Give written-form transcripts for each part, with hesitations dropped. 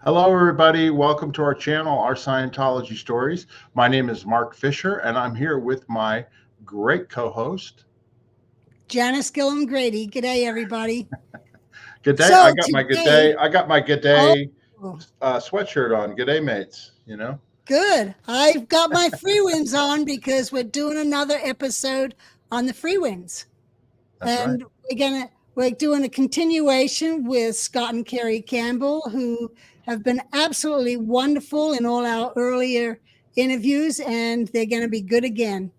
Hello, everybody. Welcome to our channel, Our Scientology Stories. My name is Mark Fisher, and I'm here with my great co-host, Janis, Gillham, Grady. G'day, everybody. Good day. So I got my good today- day. I got my good day Oh, sweatshirt on. Good day, mates. good. I've got my Freewinds on because we're doing another episode on the Freewinds. That's And right. we're doing a continuation with Scott and Karry Campbell, who have been absolutely wonderful in all our earlier interviews, and they're going to be good again.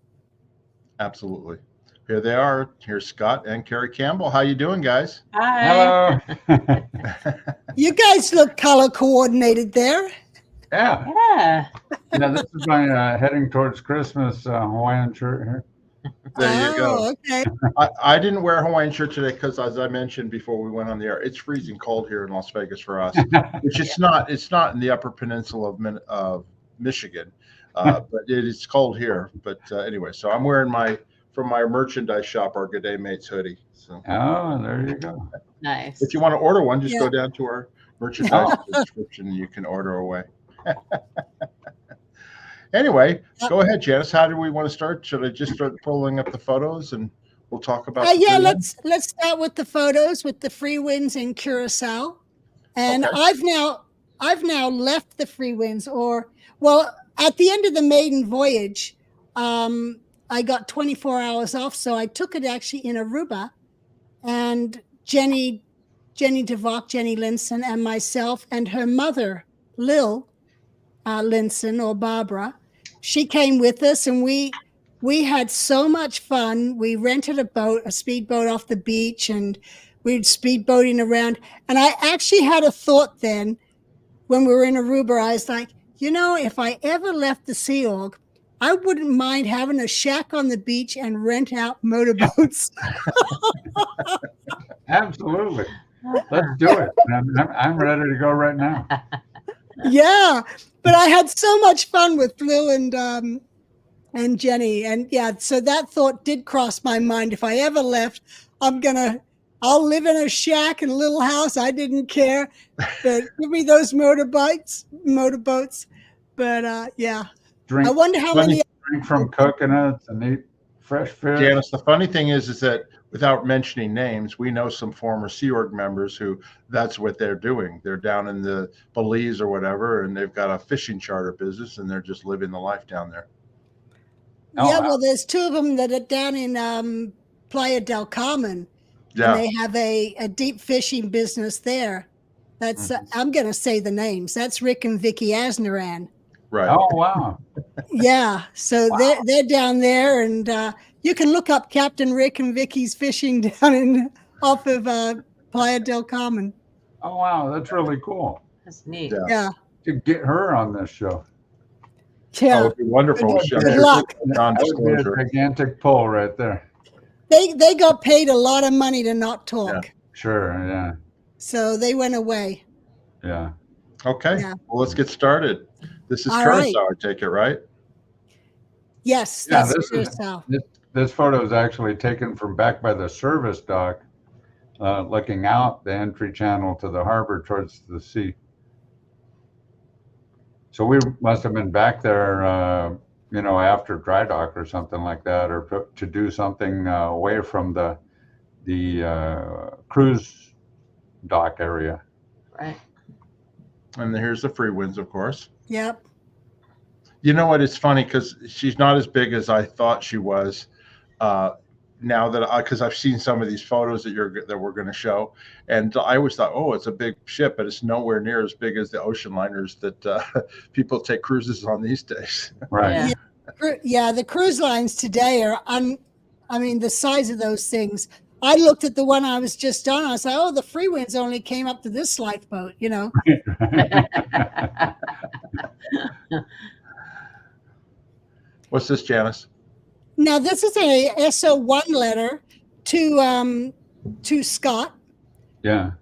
Absolutely. Here they are. Here's Scott and Karry Campbell. How you doing, guys? Hi. Hello. You guys look color coordinated there. Yeah. Yeah. Yeah, this is my heading towards Christmas Hawaiian shirt here. There you go. Okay. I didn't wear a Hawaiian shirt today because, as I mentioned before we went on the air, it's freezing cold here in Las Vegas for us, which it's not. It's not in the Upper Peninsula of Michigan, but it is cold here. But anyway, so I'm wearing from my merchandise shop, our Good Day Mates hoodie. So Oh, there you go. Nice. if you want to order one, just Yeah. go down to our merchandise description and you can order away. Anyway, go ahead, Janis. How do we want to start? Should I just start pulling up the photos and we'll talk about? Yeah, let's start with the photos with the Freewinds in Curacao. And Okay. I've now left the Freewinds, at the end of the maiden voyage, I got 24 hours off, so I took it actually in Aruba, and Jenny DeVock, Jenny Linson, and myself and her mother, Lil Linson, or Barbara, she came with us, and we had so much fun. We rented a speedboat off the beach, and we'd speedboating around. And I actually had a thought then when we were in Aruba. I was like, if I ever left the Sea Org, I wouldn't mind having a shack on the beach and rent out motorboats. Absolutely. Let's do it. I'm ready to go right now. Yeah, but I had so much fun with Lil and Jenny, and so that thought did cross my mind. If I ever left, I'll live in a shack in a little house. I didn't care, but give me those motorboats. But Drink, I wonder how many. drink from coconuts and eat fresh fish. Janis, the funny thing is that without mentioning names, we know some former Sea Org members who that's what they're doing. They're down in the Belize or whatever, and they've got a fishing charter business, and they're just living the life down there. Yeah, well, there's two of them that are down in Playa del Carmen. Yeah. And they have a deep fishing business there. That's I'm going to say the names. That's Rick and Vicky Asnaran. Right. Oh, wow. Yeah, so they're down there, and you can look up Captain Rick and Vicky's fishing down off of Playa del Carmen. Oh, wow. That's really cool. That's neat. Yeah. To get her on this show. Yeah. That would be wonderful. Good luck. That would be a Non-disclosure. gigantic pull right there. They got paid a lot of money to not talk. Yeah. Sure, yeah. So they went away. Yeah. Okay. Yeah. Well, let's get started. This is All Curacao, right. I take it, right? Yes, Yeah, that's Curacao. This photo is actually taken from back by the service dock, looking out the entry channel to the harbor towards the sea. So we must have been back there, after dry dock or something like that, or to do something away from the cruise dock area. Right. And here's the Freewinds, of course. Yep. You know what? It's funny because she's not as big as I thought she was. Now that because I've seen some of these photos that we're going to show, and I always thought, oh, it's a big ship, but it's nowhere near as big as the ocean liners that people take cruises on these days. Right. Yeah, the cruise lines today are the size of those things. I looked at the one I was just on. I was like, oh, the Freewinds only came up to this lifeboat, What's this, Janis? Now, this is a SO1 letter to Scott. Yeah.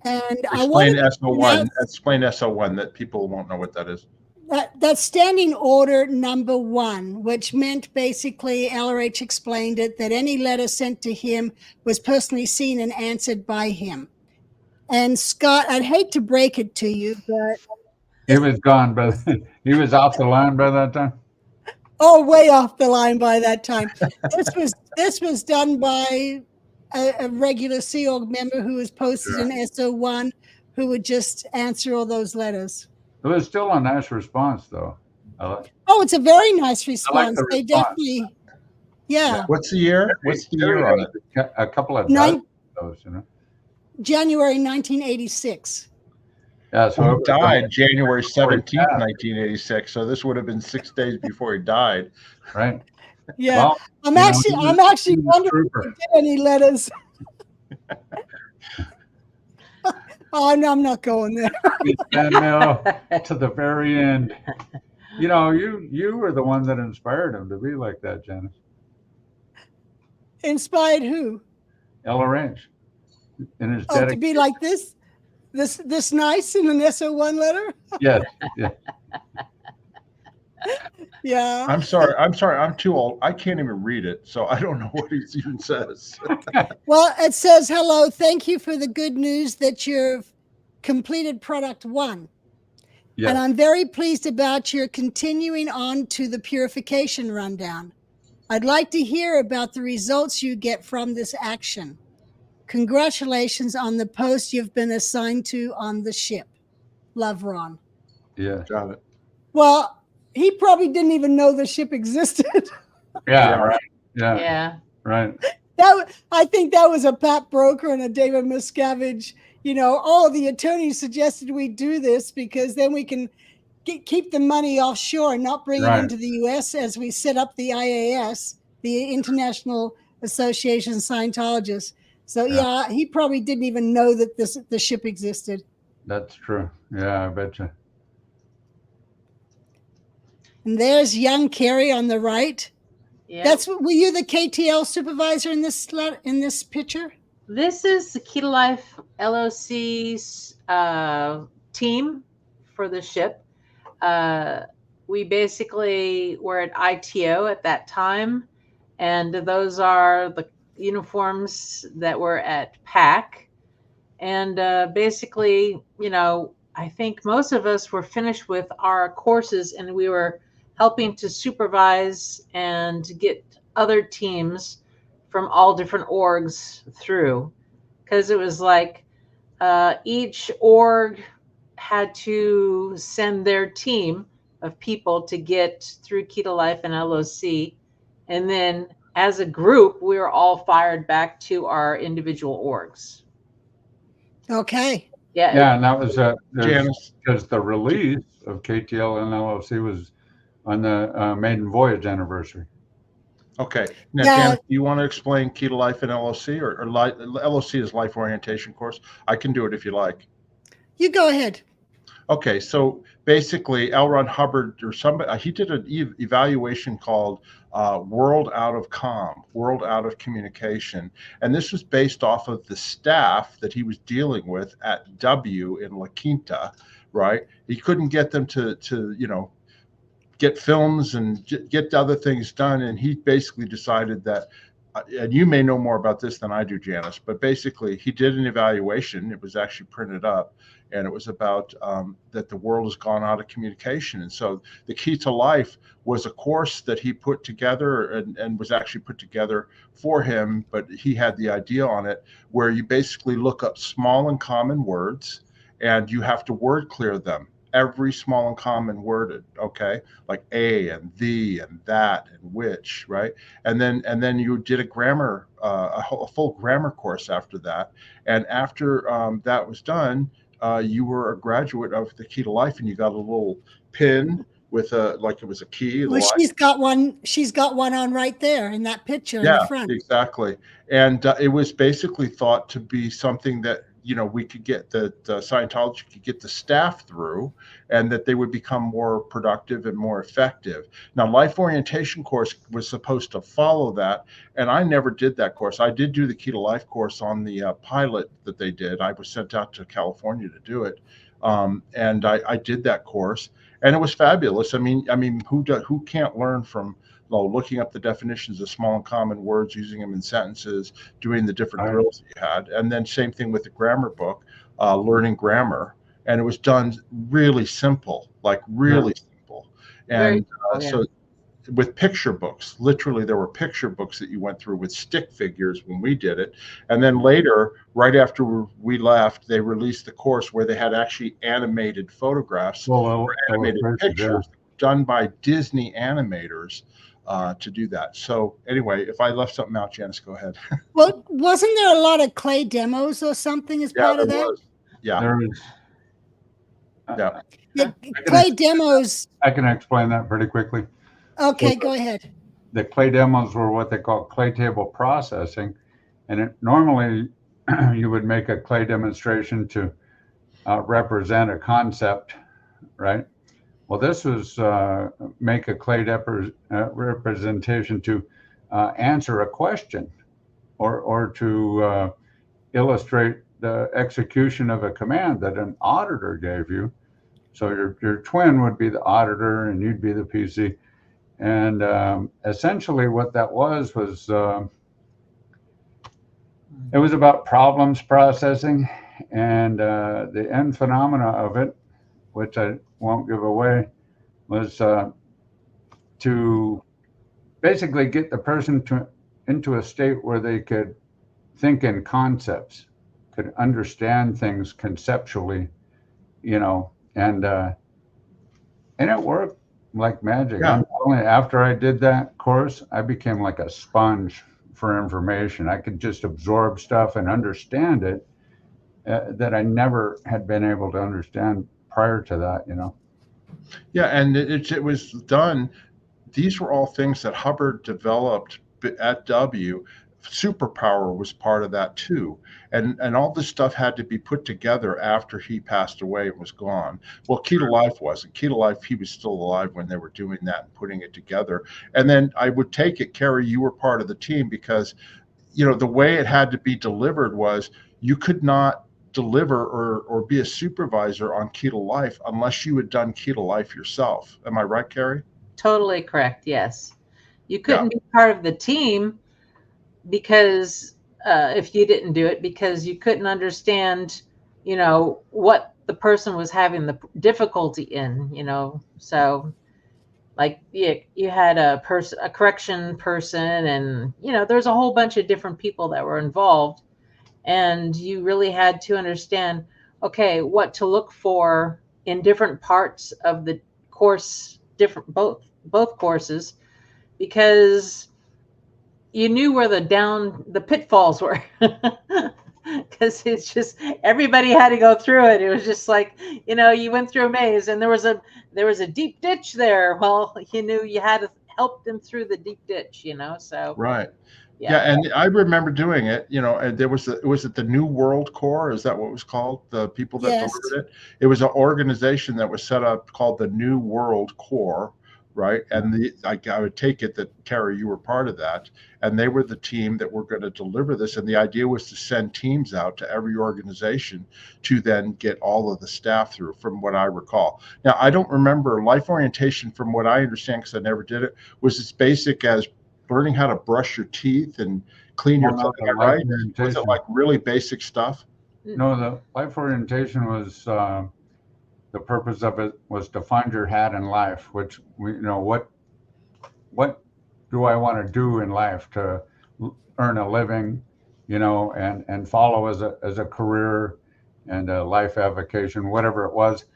And Explain SO1. Explain SO1 that people won't know what that is. That's standing order number 1, which meant basically, LRH explained it, that any letter sent to him was personally seen and answered by him. And Scott, I'd hate to break it to you, but He was gone, but he was off the line by that time. way off the line by that time. This was done by a regular Sea Org member who was posted in SO1, who would just answer all those letters. It was still a nice response, though. Oh, it's a very nice I like response. the They response. definitely, yeah. What's the year? What's the year on it? A couple of Nine- those, you know. January 1986. Yeah, so He it was died January 17th, died. 1986. So this would have been 6 days before he died. right. Yeah, Well, I'm you know, actually he was a wondering trooper. if you did any letters. Oh no, I'm not going there. And to the very end. You know, you were the one that inspired him to be like that, Janis. Inspired who? Ella Range. In his Oh, to be like this nice in an SO1 letter? Yes. Yeah. Yeah. I'm sorry. I'm too old. I can't even read it. So I don't know what it even says. Well, it says, hello, thank you for the good news that you've completed product 1. Yes. And I'm very pleased about your continuing on to the purification rundown. I'd like to hear about the results you get from this action. Congratulations on the post you've been assigned to on the ship. Love, Ron. Yeah. Got it. Well, he probably didn't even know the ship existed. Yeah. Yeah. Right. Yeah. Yeah. Right. I think that was a Pat Broker and a David Miscavige. You know, the attorneys suggested we do this because then we can keep the money offshore and not bring it into the U.S. as we set up the IAS, the International Association of Scientologists. So yeah, he probably didn't even know that the ship existed. That's true. Yeah, I bet you. And there's young Karry on the right. Yeah. Were you the KTL supervisor in this picture? This is the Key to Life LOC's team for the ship. We basically were at ITO at that time, and those are the uniforms that were at PAC. And basically, you know, I think most of us were finished with our courses, and we were helping to supervise and get other teams from all different orgs through, because it was like each org had to send their team of people to get through Key to Life and LOC. And then as a group, we were all fired back to our individual orgs. Okay. Yeah. Yeah, and that was Janis. because the release of KTL and LLC was on the maiden voyage anniversary. Okay. Now, Yeah. Janis, do you want to explain Key to Life and LOC or LOC is Life Orientation Course? I can do it if you like. You go ahead. Okay, so basically, L. Ron Hubbard or somebody, he did an evaluation called World Out of Comm, World Out of Communication. And this was based off of the staff that he was dealing with at W in La Quinta, right? He couldn't get them to get films and get other things done. And he basically decided that, and you may know more about this than I do, Janis, but basically he did an evaluation. It was actually printed up, and it was about that the world has gone out of communication. And so the Key to Life was a course that he put together and was actually put together for him, but he had the idea on it where you basically look up small and common words and you have to word clear them. Every small and common word, okay, like a and the and that and which, right? And then you did a grammar, a full grammar course after that. And after that was done, you were a graduate of the Key to Life, and you got a little pin with like it was a key. Well, she's got one. She's got one on right there in that picture in the front. Exactly. And it was basically thought to be something that we could get Scientology could get the staff through, and that they would become more productive and more effective. Now, Life Orientation course was supposed to follow that, and I never did that course. I did do the Key to Life course on the pilot that they did. I was sent out to California to do it, and I did that course, and it was fabulous. I mean, who can't learn from looking up the definitions of small and common words, using them in sentences, doing the different drills that you had. And then same thing with the grammar book. learning grammar, and it was done really simple, like really simple. And so with picture books, literally there were picture books that you went through with stick figures when we did it. And then later, right after we left, they released the course where they had actually animated photographs or animated pictures done by Disney animators to do that. So anyway, if I left something out, Janis, go ahead. Well, wasn't there a lot of clay demos or something as part of that? Was. Yeah. There was. The clay demos. I can explain that pretty quickly. Okay, go ahead. The clay demos were what they call clay table processing. And normally you would make a clay demonstration to represent a concept, right? Well, this was make a clay representation to answer a question or to illustrate the execution of a command that an auditor gave you. So your twin would be the auditor and you'd be the PC. And essentially what that was it was about problems processing, and the end phenomena of it, which I won't give away, was to basically get the person into a state where they could think in concepts, could understand things conceptually, and it worked like magic. Yeah. Only after I did that course, I became like a sponge for information. I could just absorb stuff and understand it that I never had been able to understand prior to that, Yeah, and it was done. These were all things that Hubbard developed at W. Superpower was part of that too, and all this stuff had to be put together after he passed away and was gone. Well, Key to Life wasn't. Key to Life, he was still alive when they were doing that and putting it together. And then I would take it, Karry, you were part of the team, because the way it had to be delivered was you could not deliver or be a supervisor on Key to Life unless you had done Key to Life yourself. Am I right, Karry? Totally correct. Yes, you couldn't be part of the team because if you didn't do it, because you couldn't understand, what the person was having the difficulty in, so like you had a correction person, and there's a whole bunch of different people that were involved, and you really had to understand, okay, what to look for in different parts of the course, both courses, because you knew where the pitfalls were, because it's just everybody had to go through it. It was just like, you went through a maze and there was a deep ditch there. Well, you knew you had to help them through the deep ditch, so. Right. Yeah. And I remember doing it, and was it the New World Corps? Is that what it was called? The people that delivered it? It was an organization that was set up called the New World Corps. Right. And I would take it that, Karry, you were part of that. And they were the team that were going to deliver this. And the idea was to send teams out to every organization to then get all of the staff through, from what I recall. Now, I don't remember life orientation, from what I understand, because I never did it, was as basic as learning how to brush your teeth and clean your teeth, right? Was it like really basic stuff? No, the life orientation was... the purpose of it was to find your hat in life, which what do I want to do in life to earn a living, and follow as a career and a life avocation, whatever it was.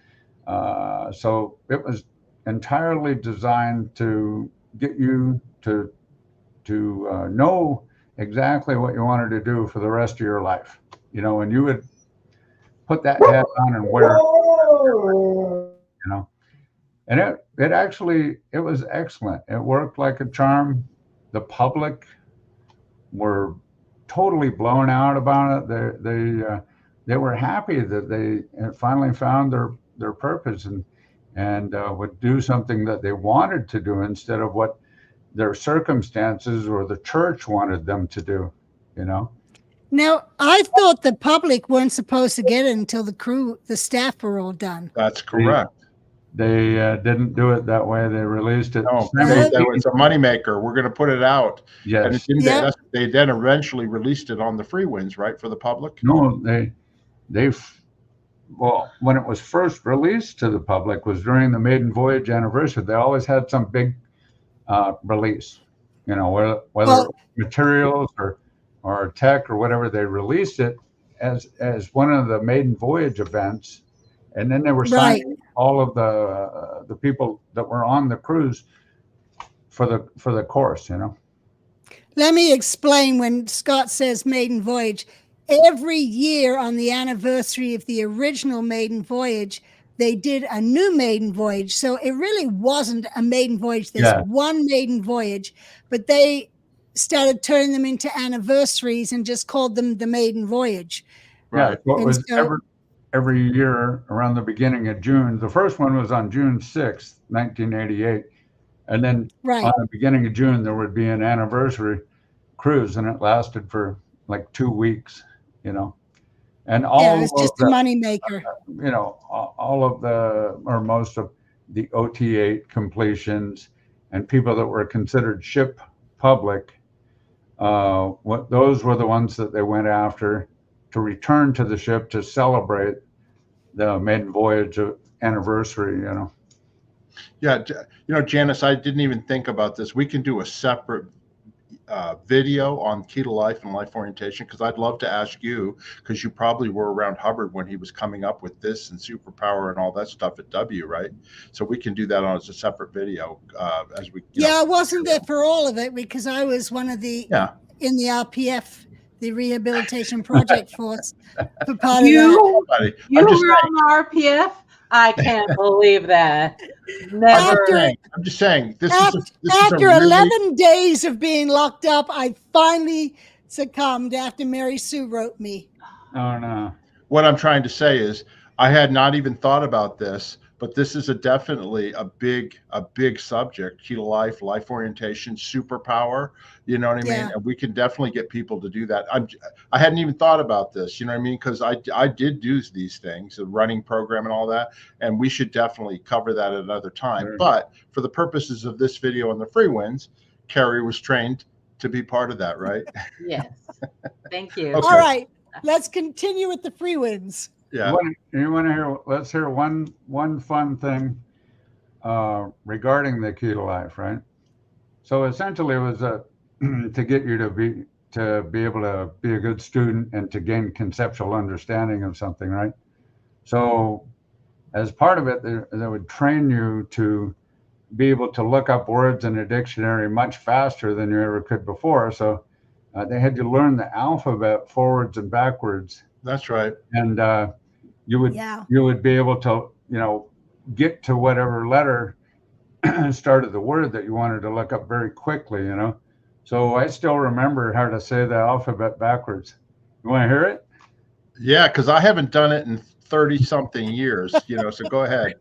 So it was entirely designed to get you to know exactly what you wanted to do for the rest of your life, and you would put that hat on and wear it, and it was excellent. It worked like a charm. The public were totally blown out about it. They were happy that they finally found their purpose and would do something that they wanted to do instead of what their circumstances or the church wanted them to do, Now, I thought the public weren't supposed to get it until the staff were all done. That's correct. They didn't do it that way. They released it. No, that was a moneymaker. We're going to put it out. Yes. And they then eventually released it on the Freewinds, right, for the public? No, they well, when it was first released to the public was during the maiden voyage anniversary. They always had some big release, you know, whether materials or tech or whatever. They released it as one of the maiden voyage events, and then they were signing all of the people that were on the cruise for the course, you know. Let me explain. When Scott says maiden voyage, every year on the anniversary of the original maiden voyage, they did a new maiden voyage. So it really wasn't a maiden voyage. There's one maiden voyage, but they started turning them into anniversaries and just called them the maiden voyage. Right. So it was every year around the beginning of June. The first one was on June 6th, 1988. And then on the beginning of June, there would be an anniversary cruise, and it lasted for like 2 weeks, you know. And all it's just a money maker. You know, all of the, or most of the OT8 completions and people that were considered ship public, those were the ones that they went after to return to the ship to celebrate the maiden voyage anniversary, you know. Yeah, you know, Janis, I didn't even think about this. We can do a separate video on key to life and life orientation, because I'd love to ask you, because you probably were around Hubbard when he was coming up with this and superpower and all that stuff at W, right? So we can do that as a separate video as we. I wasn't there for all of it because I was one of the in the RPF, the Rehabilitation Project Force, for part of that. You were on the RPF. I can't believe that. Never. I'm just saying. After 11 days of being locked up, I finally succumbed after Mary Sue wrote me. Oh no. What I'm trying to say is, I had not even thought about this, but this is definitely a big subject. Key to life, life orientation, superpower. You know what I mean? And we can definitely get people to do that. I hadn't even thought about this. You know what I mean? Because I did do these things, the running program and all that, and we should definitely cover that at another time. Sure. But for the purposes of this video on the Freewinds, Karry was trained to be part of that, right? Yes. Thank you. Okay. All right, let's continue with the Freewinds. Yeah. You want to hear? Let's hear one fun thing regarding the key to life, right? So essentially, it was to get you to be able to be a good student and to gain conceptual understanding of something, right? So as part of it, they would train you to be able to look up words in a dictionary much faster than you ever could before. So they had you learn the alphabet forwards and backwards. That's right. And you would be able to, you know, get to whatever letter started the word that you wanted to look up very quickly, you know. So I still remember how to say the alphabet backwards. You want to hear it? Yeah, because I haven't done it in 30-something years, you know, so go ahead.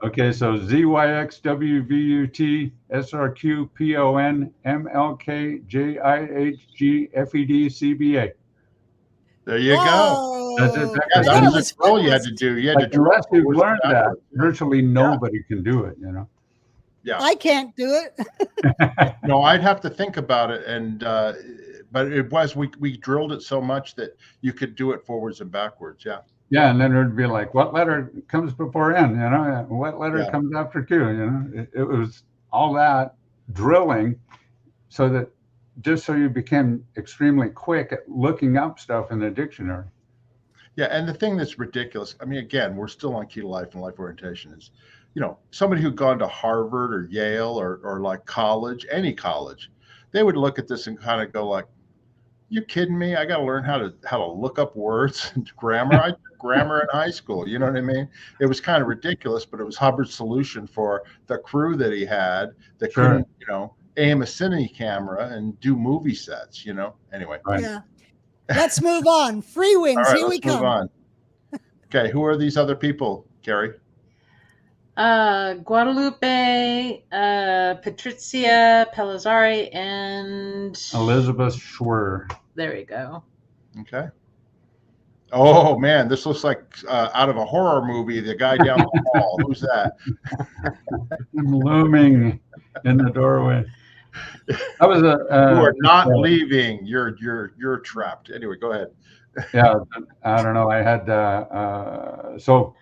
Okay, so ZYXWVUT SRQ PON MLK JIHG FED There you go. That's it. That was a drill you had to do. You had to draw. Unless you've learned that, virtually nobody can do it, you know. Yeah, I can't do it. No, I'd have to think about it, and but it was we drilled it so much that you could do it forwards and backwards. Yeah. Yeah, and then it would be like, what letter comes before N? You know, what letter comes after Q? You know, it was all that drilling, so that just so you became extremely quick at looking up stuff in the dictionary. Yeah, and the thing that's ridiculous, I mean, again, we're still on key to life and life orientation, is, you know, somebody who'd gone to Harvard or Yale or like college, any college, they would look at this and kind of go like, you kidding me? I got to learn how to look up words and grammar. I took grammar in high school. You know what I mean? It was kind of ridiculous, but it was Hubbard's solution for the crew that he had that couldn't, you know, aim a cine camera and do movie sets, you know? Anyway. Right. Yeah. Let's move on. Freewinds, right, here we come. Move on. Okay, who are these other people, Karry? Guadalupe, Patrizia Pellizzari, and Elizabeth Schwer. There we go. Okay. Oh man, this looks like out of a horror movie. The guy down the hall. Who's that? Looming in the doorway. I was You are not leaving. You're trapped. Anyway, go ahead. Yeah, I don't know. I had so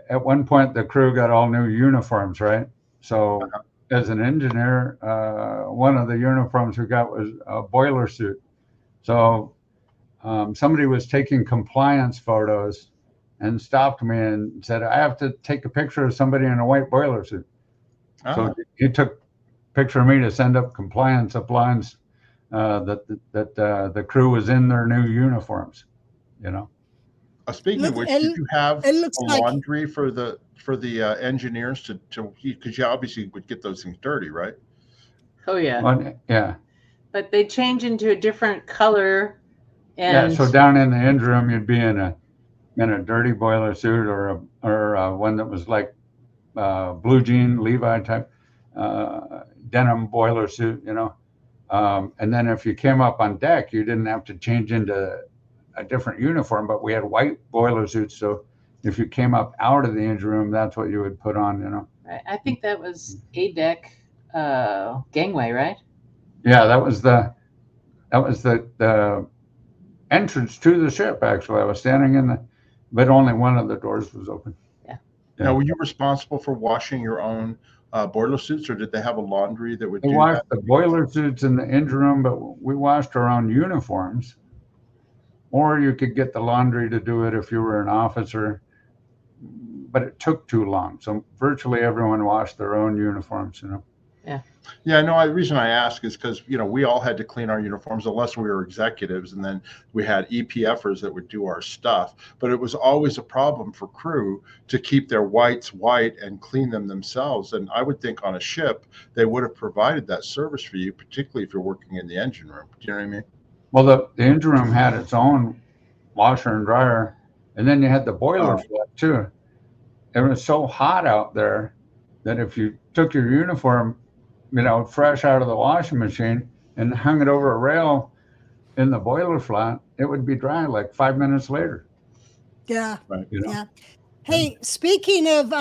at one point the crew got all new uniforms, right? So as an engineer, one of the uniforms we got was a boiler suit. So somebody was taking compliance photos and stopped me and said, "I have to take a picture of somebody in a white boiler suit." So he took a picture of me to send up compliance lines that the crew was in their new uniforms, you know. Speaking of which, did you have a laundry for the engineers to because you obviously would get those things dirty, right? Oh yeah. Yeah. But they change into a different color. And yeah, so down in the engine room, you'd be in a dirty boiler suit or one that was like blue jean Levi type denim boiler suit, you know. And then if you came up on deck, you didn't have to change into a different uniform, but we had white boiler suits. So if you came up out of the engine room, that's what you would put on, you know. I think that was A deck gangway, right? Yeah, that was the entrance to the ship. Actually, I was standing but only one of the doors was open. Yeah. Now, were you responsible for washing your own boiler suits, or did they have a laundry that would do that? We washed the boiler suits in the engine room, but we washed our own uniforms. Or you could get the laundry to do it if you were an officer, but it took too long. So virtually everyone washed their own uniforms, you know. Yeah. Yeah, no, the reason I ask is because, you know, we all had to clean our uniforms unless we were executives, and then we had EPFers that would do our stuff. But it was always a problem for crew to keep their whites white and clean them themselves. And I would think on a ship, they would have provided that service for you, particularly if you're working in the engine room. Do you know what I mean? Well, the engine room had its own washer and dryer, and then you had the boiler flat too. It was so hot out there that if you took your uniform, you know, fresh out of the washing machine and hung it over a rail in the boiler flat, it would be dry like 5 minutes later. Yeah. Right. You know? Yeah. Hey, speaking of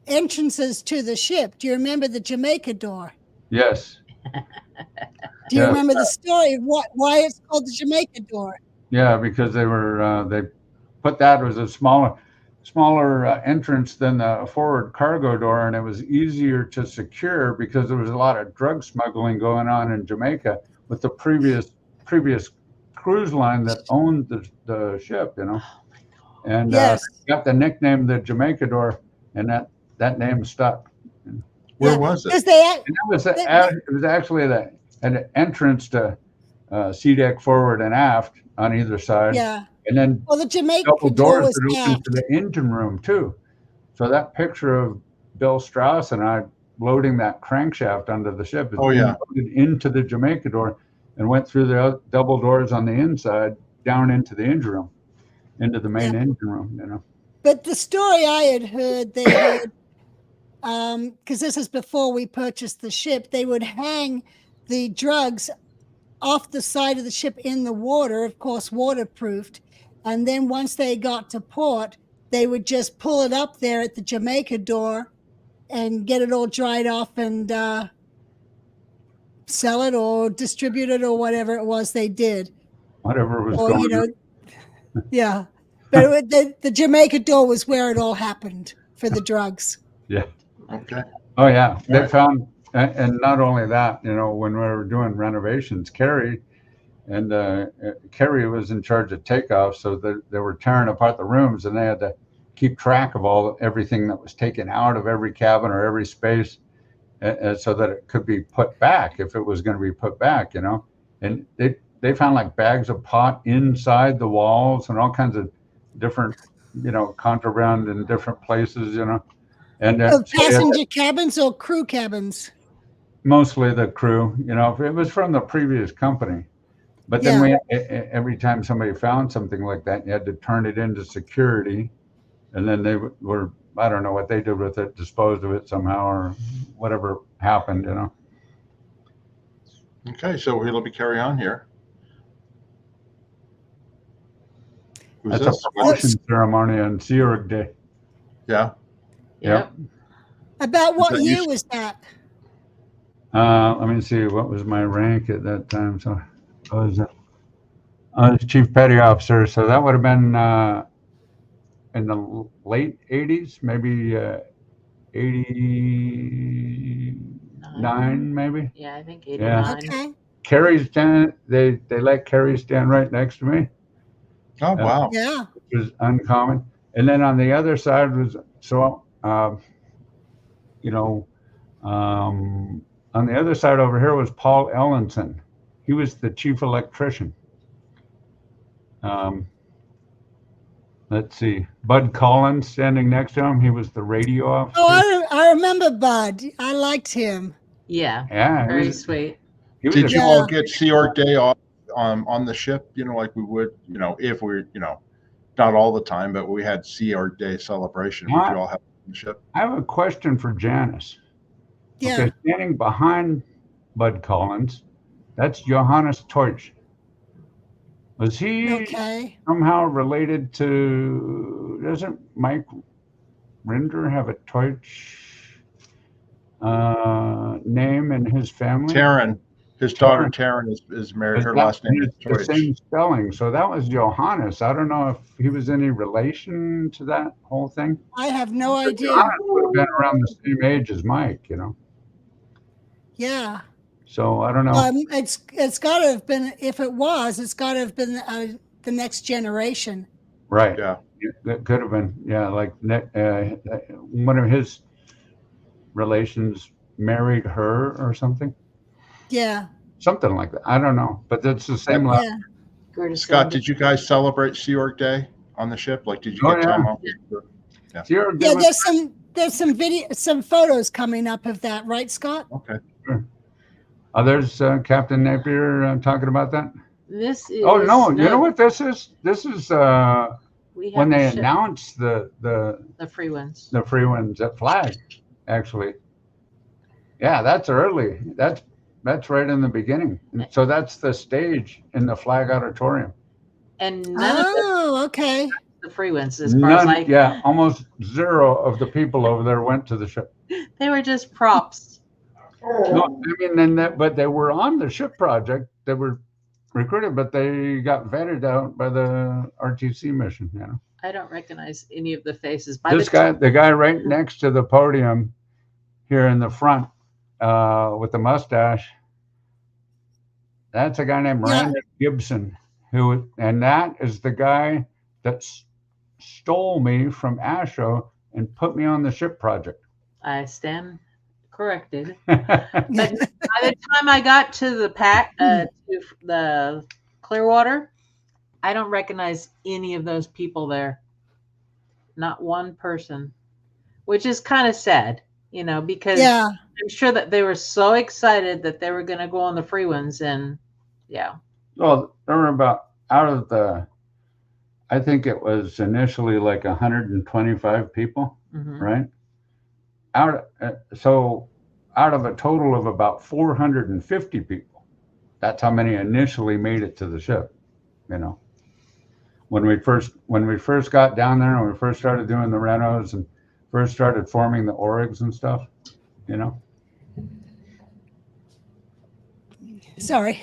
entrances to the ship, do you remember the Jamaica door? Yes. Do you remember the story of why it's called the Jamaica door? Yeah, because they put that as a smaller entrance than the forward cargo door, and it was easier to secure because there was a lot of drug smuggling going on in Jamaica with the previous cruise line that owned the ship, you know. And got the nickname the Jamaica door, and that name stuck. Where was it? It was actually an entrance to sea deck forward and aft on either side. Yeah. And then the Jamaica double door doors was that open aft. to the engine room too. So that picture of Bill Strauss and I loading that crankshaft onto the ship is loaded into the Jamaica door and went through the double doors on the inside down into the engine room, into the main engine room, you know. But the story I had heard, they had, because this is before we purchased the ship, they would hang the drugs off the side of the ship in the water, of course, waterproofed. And then once they got to port, they would just pull it up there at the Jamaica door and get it all dried off and sell it or distribute it or whatever it was they did. Whatever was going on. You know, yeah. But the Jamaica door was where it all happened for the drugs. Yeah. Okay. Oh, yeah. They found, and not only that, you know, when we were doing renovations, Karry was in charge of takeoff, so they were tearing apart the rooms, and they had to keep track of everything that was taken out of every cabin or every space, so that it could be put back if it was going to be put back, you know. And they found like bags of pot inside the walls and all kinds of different, you know, contraband in different places, you know. And passenger cabins or crew cabins? Mostly the crew, you know. It was from the previous company. But then every time somebody found something like that, you had to turn it into security. And then they were, I don't know what they did with it, disposed of it somehow or whatever happened, you know. Okay, so let me carry on here. That's a promotion ceremony on Sea Org Day. Yeah. Yep. About what year was that? Let me see, what was my rank at that time? So I was chief petty officer, so that would have been in the late 80s, maybe 89, maybe. Yeah, I think 89. Okay. Karry's stand, they let Karry stand right next to me, Oh wow. Yeah. which was uncommon. And then on the other side was, you know, on the other side over here was Paul Ellenson. He was the chief electrician. Let's see, Bud Collins standing next to him. He was the radio officer. Oh, I remember Bud. I liked him. Yeah, Yeah, very sweet. he was Did a- you all get Sea Org Day off on the ship? You know, like we would, you know, if we, you know, not all the time, but we had Sea Org Day celebration. Would you all have on the ship? I have a question for Janis. Yeah. Okay, standing behind Bud Collins, that's Johannes Teutsch. Was he Okay. somehow related to? Doesn't Mike Rinder have a Teutsch name in his family? Taryn, his daughter Taryn is married. Her last name is the same Deutsch. spelling. So that was Johannes. I don't know if he was any relation to that whole thing. I have no idea. Johannes would have been around the same age as Mike, you know. Yeah. So I don't know. It's got to have been. If it was, it's got to have been the next generation. Right. Yeah. That could have been. Yeah, like one of his relations married her or something. Yeah. Something like that. I don't know, but that's the same level. Yeah. Curtis Scott, Gordon. did you guys celebrate Sea Org Day on the ship? Like, did you Oh, get time yeah. off? Sierra Yeah. Gillham- Some photos coming up of that, right, Scott? Okay. There's Captain Napier talking about that. This is. Oh no, you know what this is? This is We have when they a ship, announced the Freewinds. Freewinds at flag. Actually, yeah, that's early. That's right in the beginning. And so that's the stage in the flag auditorium. And none of Oh, okay. the Freewinds, as far as None, I. yeah, almost zero of the people over there went to the ship. They were just props. No, I mean, but they were on the ship project. They were recruited, but they got vetted out by the RTC mission. You know, I don't recognize any of the faces. By the guy right next to the podium here in the front with the mustache, that's a guy named Randy Gibson, and that is the guy that stole me from ASHO and put me on the ship project. I stand corrected. But by the time I got to to the Clearwater, I don't recognize any of those people there. Not one person, which is kind of sad, you know, because I'm sure that they were so excited that they were going to go on the Freewinds, and yeah. Well, there were about I think it was initially like 125 people, right? So out of a total of about 450 people, that's how many initially made it to the ship. You know, when we first got down there and we first started doing the renos and first started forming the orgs and stuff, you know. Sorry.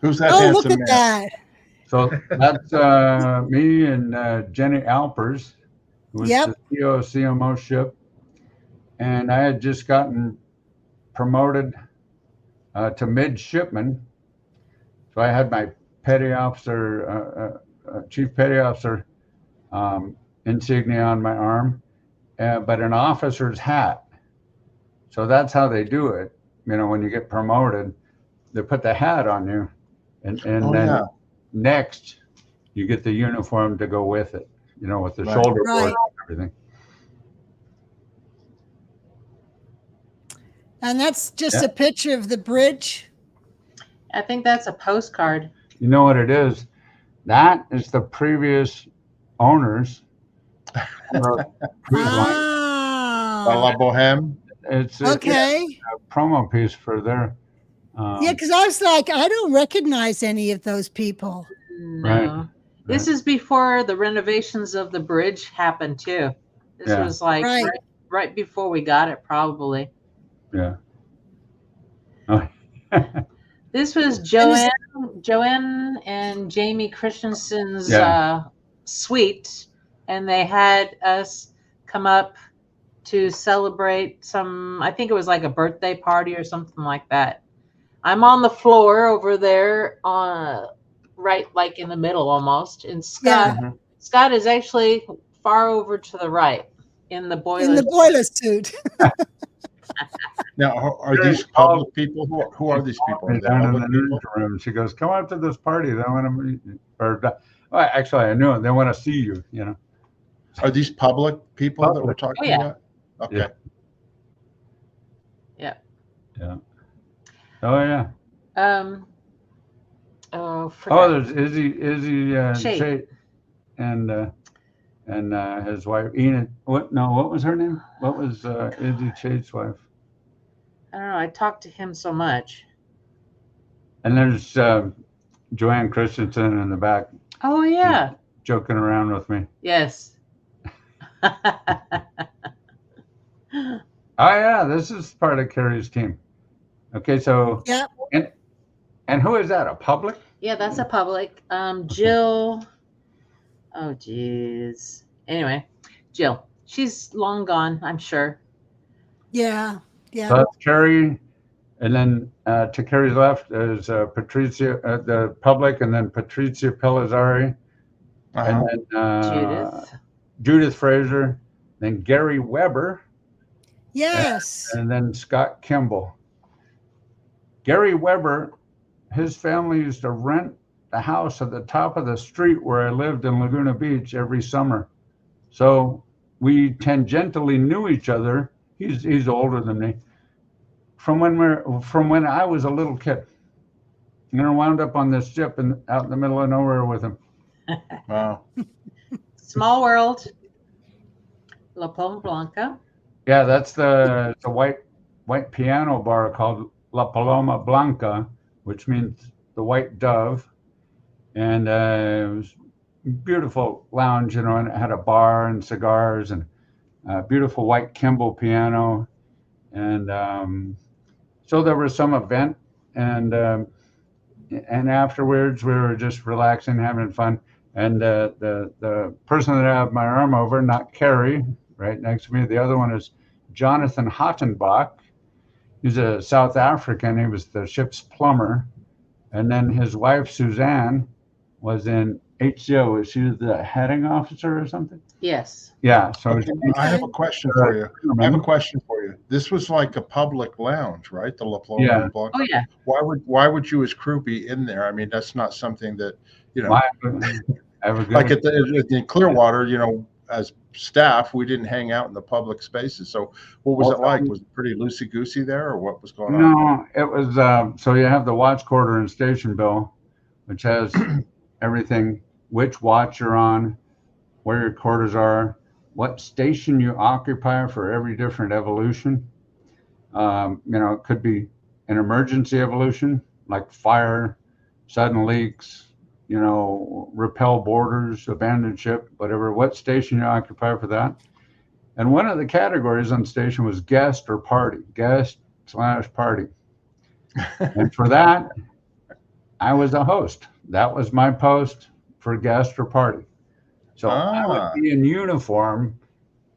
Who's that? Oh, look handsome at man? that. So that's me and Jenny Alpers, who was the CEO of CMO ship. And I had just gotten promoted to midshipman. So I had my petty officer, chief petty officer insignia on my arm, but an officer's hat. So that's how they do it. You know, when you get promoted, they put the hat on you, and then next you get the uniform to go with it. You know, with the shoulder board and everything. And that's just a picture of the bridge. I think that's a postcard. You know what it is? That is the previous owners. Oh. La Boheme. It's a promo piece for their. Yeah, because I was like, I don't recognize any of those people. No. Right. This is before the renovations of the bridge happened too. This was like right before we got it, probably. Yeah. Oh. This was Joanne and Jamie Christensen's suite, and they had us come up to celebrate some, I think it was like a birthday party or something like that. I'm on the floor over there right like in the middle almost. And Scott is actually far over to the right in the boiler suit. Now, are these public people? Who are these people? Are they down in public the people? room. She goes, "Come out to this party. They want to meet you." Or, well, actually, I knew it. They want to see you. You know. Are these public people that we're talking about? Okay. Yeah. Oh yeah. There's Izzy Chait and his wife Enid. What was her name? What was Izzy Chait's wife? I don't know. I talked to him so much. And there's Joanne Christensen in the back. Oh yeah. Joking around with me. Yes. Oh yeah, this is part of Karry's team. Okay, so and who is that? A public? Yeah, that's a public. Jill. Oh geez. Anyway, Jill. She's long gone, I'm sure. Yeah. So that's Karry, and then to Karry's left is Patricia, the public, and then Patricia Pellizzari, and then Judith Fraser, then Gary Weber. Yes. And then Scott Kimball. Gary Weber, his family used to rent the house at the top of the street where I lived in Laguna Beach every summer. So we tangentially knew each other. He's older than me. From when I was a little kid. And I wound up on this ship out in the middle of nowhere with him. Wow. Small world. La Palma Blanca. Yeah, that's the white piano bar called La Paloma Blanca, which means the white dove. And it was a beautiful lounge, and it had a bar and cigars and a beautiful white Kimball piano. And so there was some event, and afterwards we were just relaxing, having fun. And the person that I have my arm over, not Karry, right next to me, the other one is Jonathan Hottenbach. He's a South African. He was the ship's plumber. And then his wife, Suzanne, was in HCO. Was she the heading officer or something? Yes. Yeah. So okay, I have a question for you. This was like a public lounge, right? The La Paloma Blanca. Oh yeah. Why would you as crew be in there? I mean, that's not something that, like at the Clearwater, as staff, we didn't hang out in the public spaces. So what was it like? Was it pretty loosey-goosey there, or what was going on? No, it was, so you have the watch quarter and station bill, which has everything, which watch you're on, where your quarters are, what station you occupy for every different evolution. It could be an emergency evolution, like fire, sudden leaks, repel boarders, abandoned ship, whatever, what station you occupy for that. And one of the categories on station was guest or party, guest/party. And for that, I was a host. That was my post for guest or party. So I would be in uniform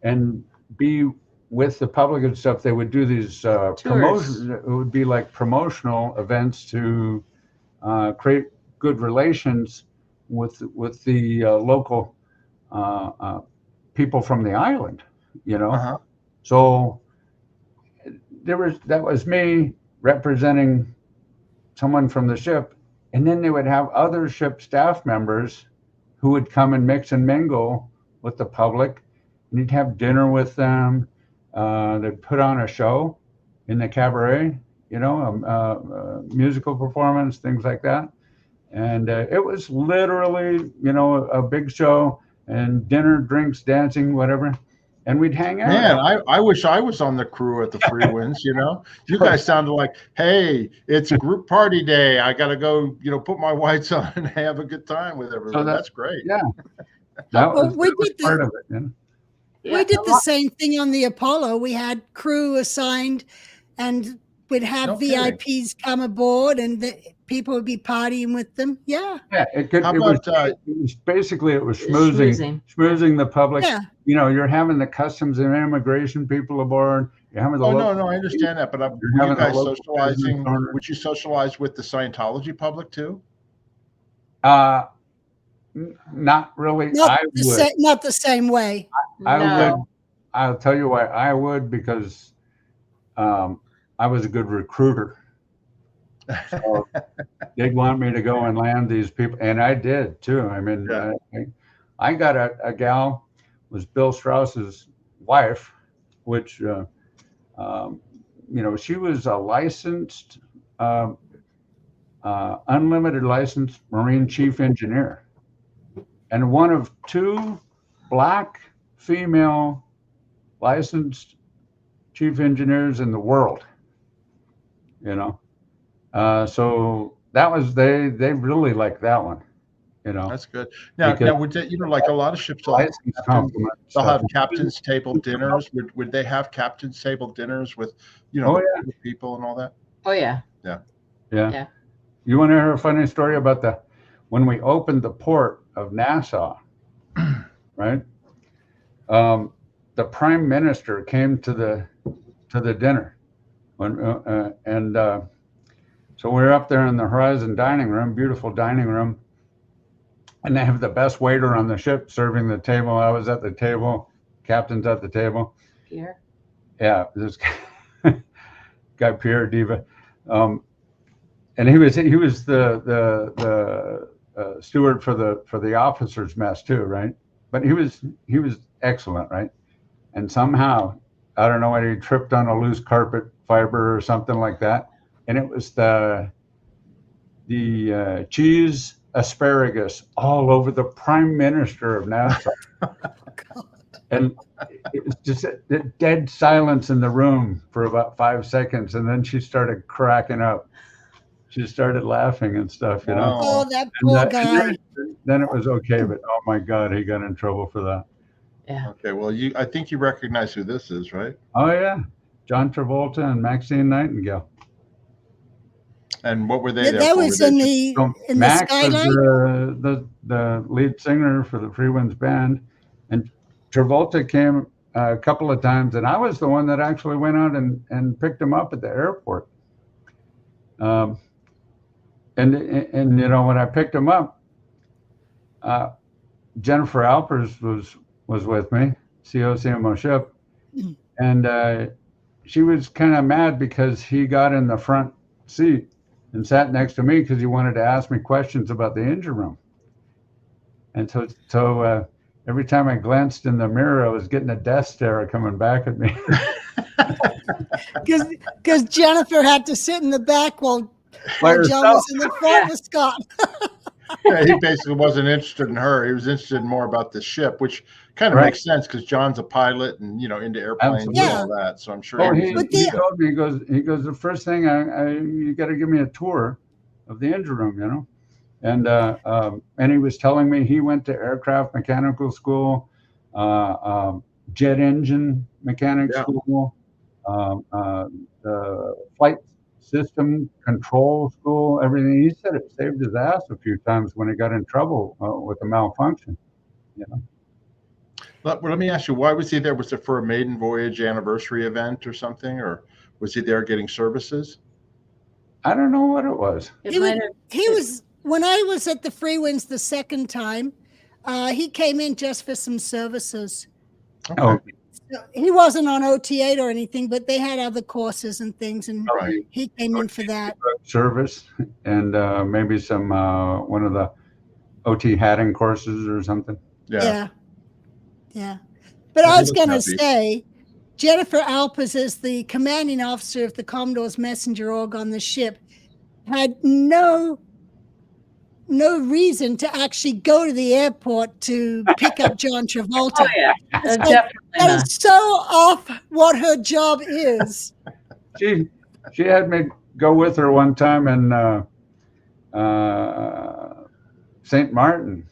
and be with the public and stuff. They would do these promotions. It would be like promotional events to create good relations with the local people from the island, So that was me representing someone from the ship, and then they would have other ship staff members who would come and mix and mingle with the public, and you'd have dinner with them. They'd put on a show in the cabaret, a musical performance, things like that. And it was literally, a big show, and dinner, drinks, dancing, whatever. And we'd hang out. Man, I wish I was on the crew at the Freewinds, You guys sounded like, hey, it's group party day. I got to go, put my whites on and have a good time with everyone. So that's great. Yeah. That was part of it. We did the same thing on the Apollo. We had crew assigned, and would have No kidding. VIPs come aboard, and the people would be partying with them. Yeah. Yeah, it could. How It was, about it was basically it was schmoozing the public. Yeah. You know, you're having the customs and immigration people aboard. You're having the oh local, no, I understand that, but were having you the guys local socializing? business owners. Would you socialize with the Scientology public too? Not really. Not I the would. not the same way. I No. would. I'll tell you why I would, because I was a good recruiter. So they'd want me to go and land these people, and I did too. I mean, Yeah. I got a gal, was Bill Strauss's wife, which you know, she was a licensed, unlimited licensed Marine chief engineer, and one of two black female licensed chief engineers in the world. You know. So that was they really liked that one, you know. That's good. Now would they, like a lot of ships, they'll have captain's table dinners. Would they have captain's table dinners with, the people and all that? Oh yeah. Yeah. You want to hear a funny story about when we opened the port of Nassau, right? The Prime Minister came to the dinner so we're up there in the Horizon dining room, beautiful dining room, and they have the best waiter on the ship serving the table. I was at the table, captain's at the table. Pierre? Yeah, this guy Pierre Diva, and he was the steward for the officers' mess too, right? But he was excellent, right? And somehow, I don't know whether he tripped on a loose carpet fiber or something like that. And it was the cheese asparagus all over the Prime Minister of Nassau. And it was just a dead silence in the room for about 5 seconds. And then she started cracking up. She started laughing and stuff, you know. Oh, that poor guy. Then it was okay, but oh my God, he got in trouble for that. Yeah. Okay, well, I think you recognize who this is, right? Oh yeah, John Travolta and Maxine Nightingale. And what were they there That for? was in the Max skylight. was the lead singer for the Freewinds band, and Travolta came a couple of times, and I was the one that actually went out and picked him up at the airport. And you know, when I picked him up, Jennifer Alpers was with me, COCMO ship, and she was kind of mad because he got in the front seat and sat next to me because he wanted to ask me questions about the engine room. And so every time I glanced in the mirror, I was getting a death stare coming back at me. Because Jennifer had to sit in the back while John was in the front with Scott. Yeah, he basically wasn't interested in her. He was interested in more about the ship, which kind of makes sense because John's a pilot and into airplanes and all that. So I'm sure. He told me, he goes, the first thing you got to give me a tour of the engine room, you know. And he was telling me he went to aircraft mechanical school, jet engine mechanic school, flight system control school, everything. He said it saved his ass a few times when he got in trouble with a malfunction, you know. Well, let me ask you, why was he there? Was it for a maiden voyage anniversary event or something, or was he there getting services? I don't know what it was. He was when I was at the Freewinds the second time. He came in just for some services. Okay. Oh, So he wasn't on OT8 or anything, but they had other courses and things, and he came in for that. Service and maybe some one of the OT hatting courses or something. Yeah. But I was going to say, Jennifer Alpers, is the commanding officer of the Commodore's messenger org on the ship, had no reason to actually go to the airport to pick up John Travolta. Oh yeah, definitely that is so off what her job is. She had me go with her one time in St. Martin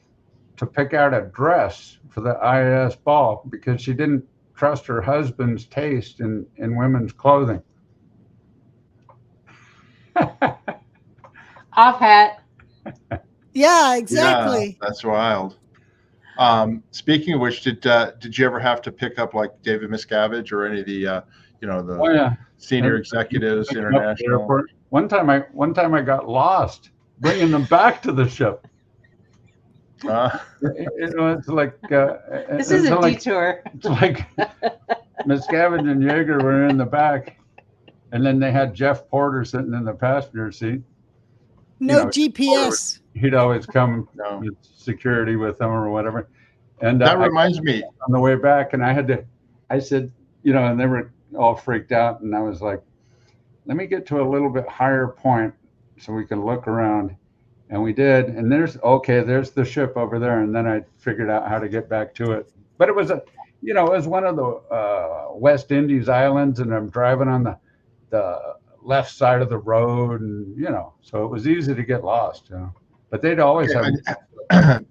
to pick out a dress for the IAS ball because she didn't trust her husband's taste in women's clothing. Off hat. Yeah, exactly. Yeah, that's wild. Speaking of which, did you ever have to pick up like David Miscavige or any of the the Oh yeah, senior Every- executives, pick 'em up at the international? airport. One time I got lost bringing them back to the ship. It's like This is a detour. It's like Miscavige and Yeager were in the back, and then they had Jeff Porter sitting in the passenger seat. No GPS. He'd always come No. with security with them or whatever. And That reminds me. on the way back, and I said, and they were all freaked out, and I was like, let me get to a little bit higher point so we can look around. And we did, and there's the ship over there, and then I figured out how to get back to it. But it was it was one of the West Indies islands, and I'm driving on the left side of the road, and so it was easy to get lost. But they'd always have.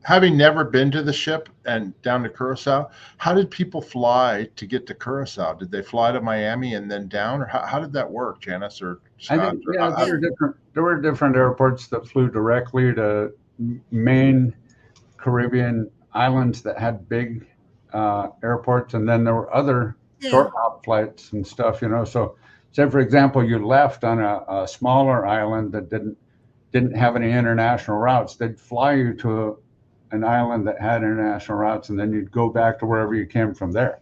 Having never been to the ship and down to Curacao, how did people fly to get to Curacao? Did they fly to Miami and then down, or how did that work, Janis or Scott? I think there were different airports that flew directly to main Caribbean islands that had big airports, and then there were other short hop flights and stuff. So say for example, you left on a smaller island that didn't have any international routes. They'd fly you to an island that had international routes, and then you'd go back to wherever you came from there.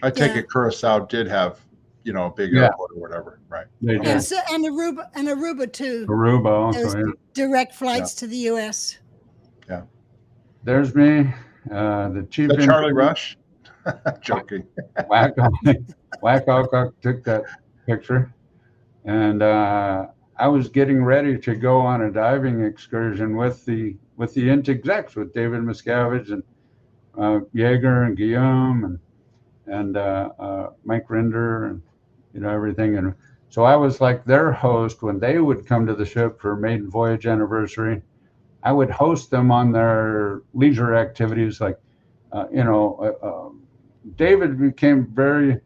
I take it Curacao did have a big airport or whatever, right? And Aruba too. Aruba also, direct flights to the U.S. Yeah. There's me, the chief. Charlie Rush? Joking. Wacko took that picture, and I was getting ready to go on a diving excursion with the int execs, with David Miscavige and Yeager and Gillham and Mike Rinder and everything. And so I was like their host when they would come to the ship for maiden voyage anniversary. I would host them on their leisure activities, like David became very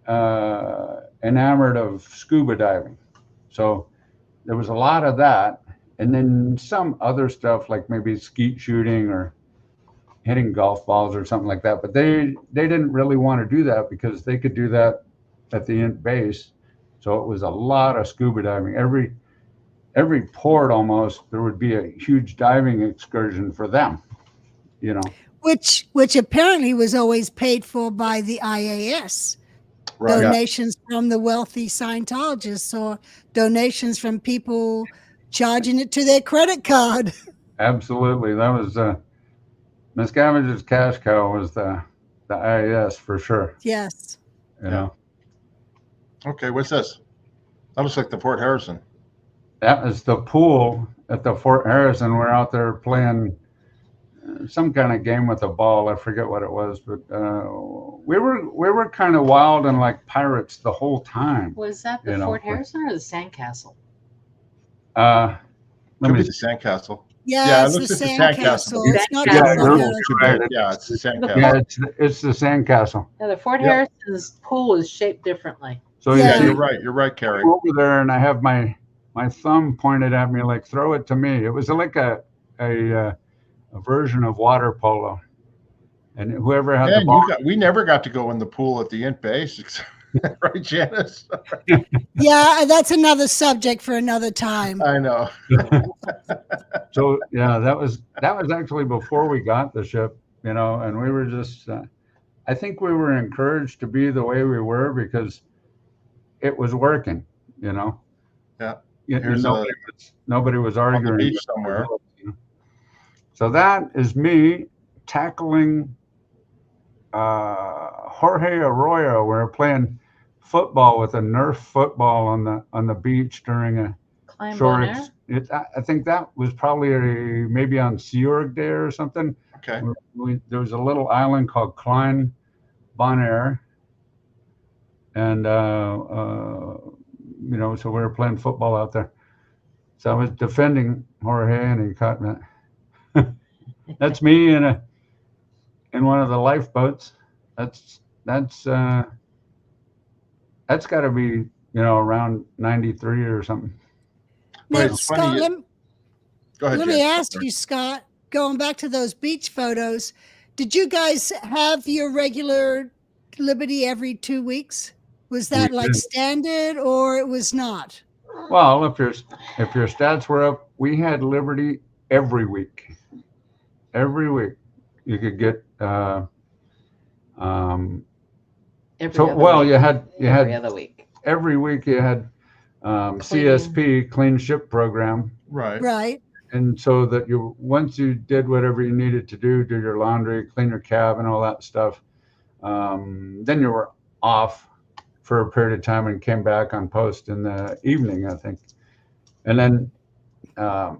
enamored of scuba diving, so there was a lot of that, and then some other stuff like maybe skeet shooting or hitting golf balls or something like that. But they didn't really want to do that because they could do that at the int base. So it was a lot of scuba diving. Every port almost there would be a huge diving excursion for them, Which apparently was always paid for by the IAS. Right. Donations from the wealthy Scientologists or donations from people charging it to their credit card. Absolutely. That was Miscavige's cash cow was the IAS for sure. Yes. Okay, what's this? That looks like the Fort Harrison. That is the pool at the Fort Harrison. We're out there playing some kind of game with a ball. I forget what it was, but we were kind of wild and like pirates the whole time. Was that the Fort Harrison or the Sandcastle? Could be the Sandcastle. Yeah, it's the Sandcastle. It's not it's the Sandcastle. Yeah, it's the Sandcastle. Yeah, the Fort Harrison's pool is shaped differently. So you're right, Karry. Over there, and I have my thumb pointed at me like, throw it to me. It was like a version of water polo, and whoever had the ball. We never got to go in the pool at the int base, right, Janis? Yeah, that's another subject for another time. I know. So that was actually before we got the ship, and we were just. I think we were encouraged to be the way we were because it was working, Yeah. Nobody was arguing. On the beach somewhere. So that is me tackling Jorge Arroyo. We're playing football with a Nerf football on the beach during a shore. I think that was probably maybe on Sea Org Day or something. Okay. There was a little island called Klein Bonaire, and so we were playing football out there. So I was defending Jorge, and he caught me. That's me in one of the lifeboats. That's got to be around 93 or something. But Now, it's funny. Scott, Go ahead, let me Jan. ask you, Scott, going back to those beach photos, did you guys have your regular Liberty every 2 weeks? Was that We like did. standard or it was not? Well, if your stats were up, we had Liberty every week. Every week, you could get. Every So other well, week. you had Every other week. every week you had CSP, Clean Ship Program, Right. Right. and so that you once you did whatever you needed to do your laundry, clean your cabin, all that stuff, then you were off for a period of time and came back on post in the evening, I think. And then I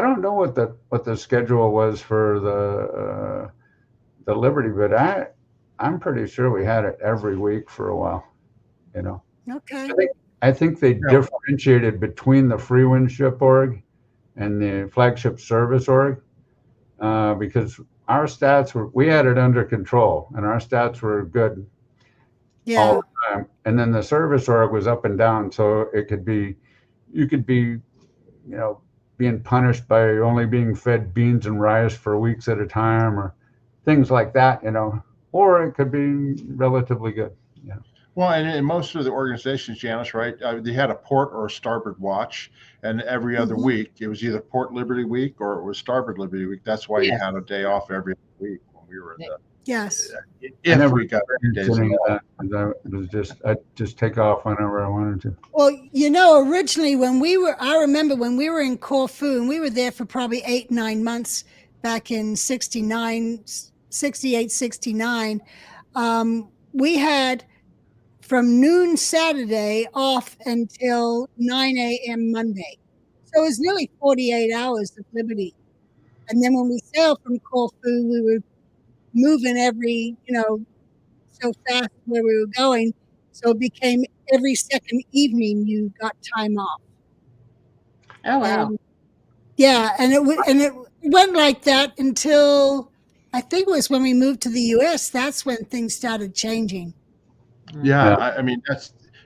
don't know what the schedule was for the Liberty, but I'm pretty sure we had it every week for a while. You know, Okay. I think they differentiated between the Freewind Ship org and the flagship service org because our stats we had it under control and our stats were good Yeah. all the time. And then the service org was up and down, so you could be, being punished by only being fed beans and rice for weeks at a time or things like that, or it could be relatively good. Yeah. Well, and in most of the organizations, Janis, right, they had a port or a starboard watch, and every other week it was either Port Liberty Week or it was Starboard Liberty Week. That's why you had a day off every week when we were in the. Yes. If we got days off. I just take off whenever I wanted to. Well, originally I remember when we were in Corfu, and we were there for probably 8-9 months back in 68, 69. We had from noon Saturday off until 9 a.m. Monday. So it was nearly 48 hours of liberty. And then when we sailed from Corfu, we were moving every, so fast where we were going. So it became every second evening you got time off. Oh, wow. And it went like that until I think it was when we moved to the U.S. That's when things started changing. Yeah. I mean,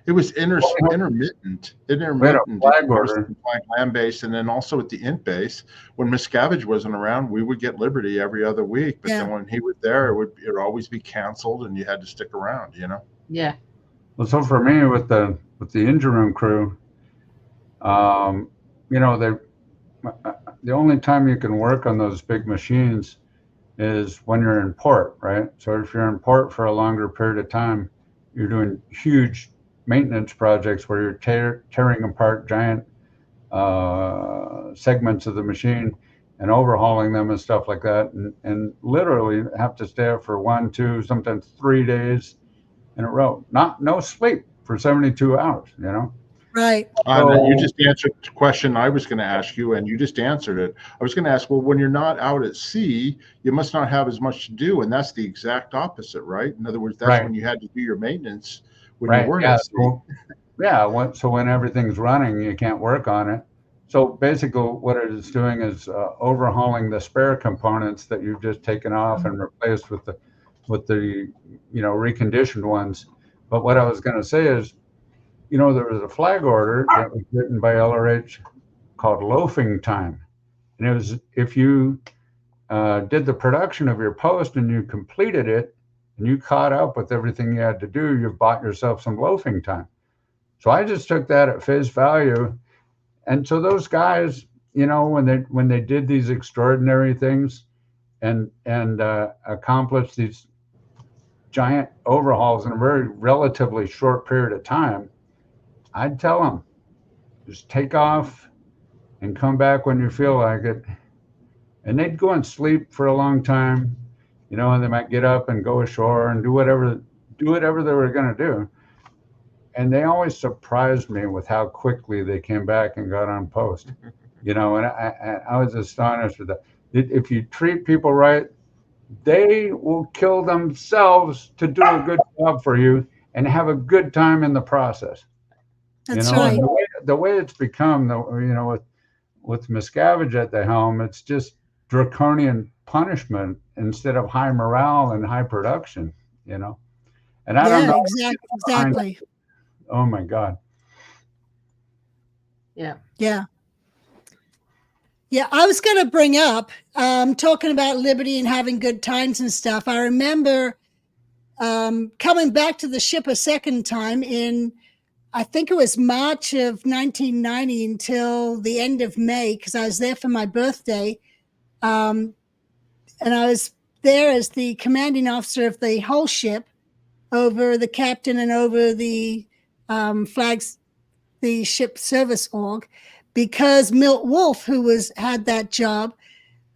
it was intermittent flying land base, and then also at the int base. When Miscavige wasn't around, we would get Liberty every other week. But then when he was there, it would always be canceled, and you had to stick around. Yeah. Well, so for me with the engine room crew, the only time you can work on those big machines is when you're in port, right? So if you're in port for a longer period of time, you're doing huge maintenance projects where you're tearing apart giant segments of the machine and overhauling them and stuff like that, and literally have to stay up for 1, 2, sometimes 3 days in a row. No sleep for 72 hours, Right. You just answered the question I was going to ask you, and you just answered it. I was going to ask, well, when you're not out at sea, you must not have as much to do, and that's the exact opposite, right? In other words, that's when you had to do your maintenance when you weren't at sea. So when everything's running, you can't work on it. So basically what it is doing is overhauling the spare components that you've just taken off and replaced with the reconditioned ones. But what I was going to say is, there was a flag order that was written by LRH called loafing time. And it was if you did the production of your post and you completed it and you caught up with everything you had to do, you bought yourself some loafing time. So I just took that at face value. And so those guys, when they did these extraordinary things and accomplished these giant overhauls in a very relatively short period of time, I'd tell them, just take off and come back when you feel like it. And they'd go and sleep for a long time, and they might get up and go ashore and do whatever they were going to do. And they always surprised me with how quickly they came back and got on post, and I was astonished with that. If you treat people right, they will kill themselves to do a good job for you and have a good time in the process. That's right. The way it's become, with Miscavige at the helm, it's just draconian punishment instead of high morale and high production, And I don't know. Exactly. Oh my God. Yeah. Yeah. Yeah, I was going to bring up talking about liberty and having good times and stuff. I remember coming back to the ship a second time in, I think it was March of 1990 until the end of May, because I was there for my birthday. And I was there as the commanding officer of the whole ship, over the captain and over the flags, the ship service org, because Milt Wolf, who had that job,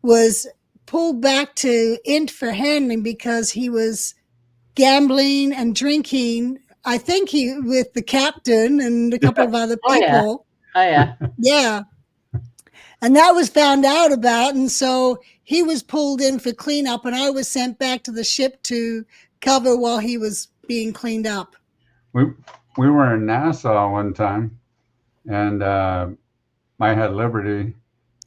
was pulled back to Int for handling because he was gambling and drinking. I think he with the captain and a couple of other people. Oh yeah. Yeah. And that was found out about. And so he was pulled in for cleanup, and I was sent back to the ship to cover while he was being cleaned up. We were in Nassau one time, and I had Liberty,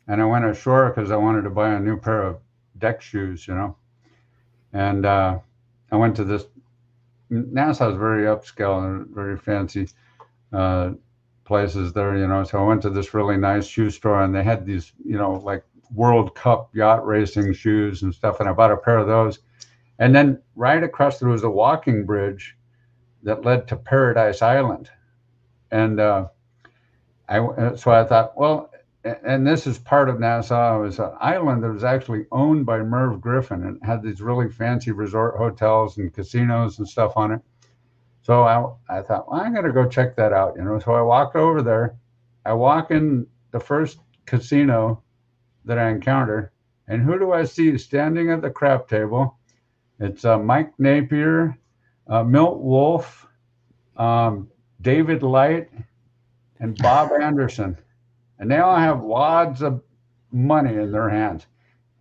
and I went ashore because I wanted to buy a new pair of deck shoes, And I went to this. Nassau is very upscale and very fancy places there, So I went to this really nice shoe store, and they had these, like World Cup yacht racing shoes and stuff. And I bought a pair of those. And then right across there was a walking bridge that led to Paradise Island. And so I thought, well, and this is part of Nassau. It was an island that was actually owned by Merv Griffin and had these really fancy resort hotels and casinos and stuff on it. So I thought, well, I'm going to go check that out, So I walked over there. I walk in the first casino that I encounter, and who do I see standing at the crap table? It's Mike Napier, Milt Wolf, David Light, and Bob Anderson. And they all have wads of money in their hands.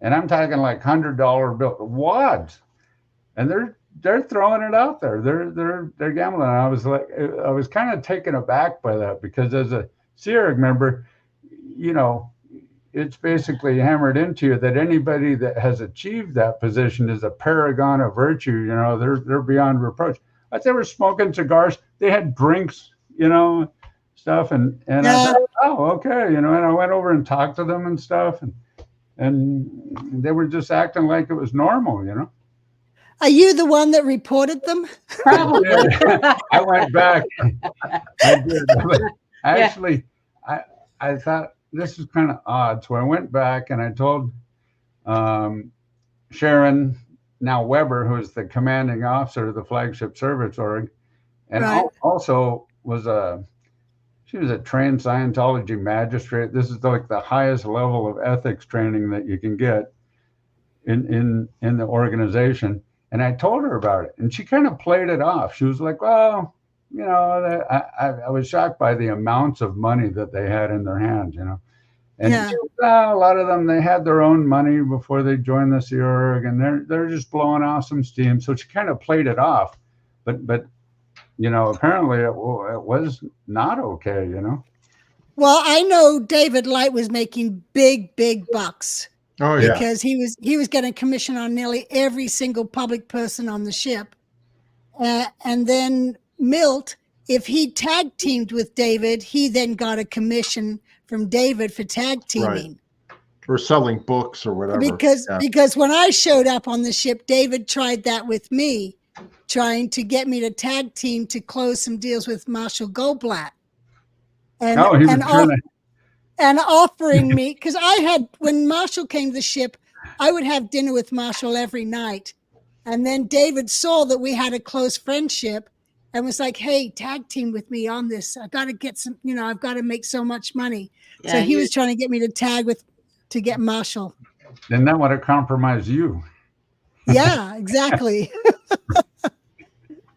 And I'm talking like $100 bill wads. And they're throwing it out there. They're gambling. And I was kind of taken aback by that, because as a Sea Org member, it's basically hammered into you that anybody that has achieved that position is a paragon of virtue. They're beyond reproach. But they were smoking cigars. They had drinks, stuff. And I thought, oh, okay. And I went over and talked to them and stuff. And they were just acting like it was normal, Are you the one that reported them? Probably. I went back. I did. Actually, I thought this is kind of odd. So I went back and I told Sharon, now Weber, who's the commanding officer of the flagship service org, and also she was a trained Scientology magistrate. This is like the highest level of ethics training that you can get in the organization. And I told her about it, and she kind of played it off. She was like, well, I was shocked by the amounts of money that they had in their hands, And a lot of them, they had their own money before they joined the Sea Org, and they're just blowing off some steam. So she kind of played it off, but apparently it was not okay, Well, I know David Light was making big bucks. Oh yeah, because he was getting commission on nearly every single public person on the ship, and then Milt, if he tag teamed with David, he then got a commission from David for tag teaming. Right. Or selling books or whatever. Because when I showed up on the ship, David tried that with me, trying to get me to tag team to close some deals with Marshall Goldblatt. And offering me, because when Marshall came to the ship, I would have dinner with Marshall every night. And then David saw that we had a close friendship and was like, hey, tag team with me on this. I got to get some, I've got to make so much money. Yeah, so he was trying to get me to to get Marshall. Then that would have compromised you. Yeah, exactly.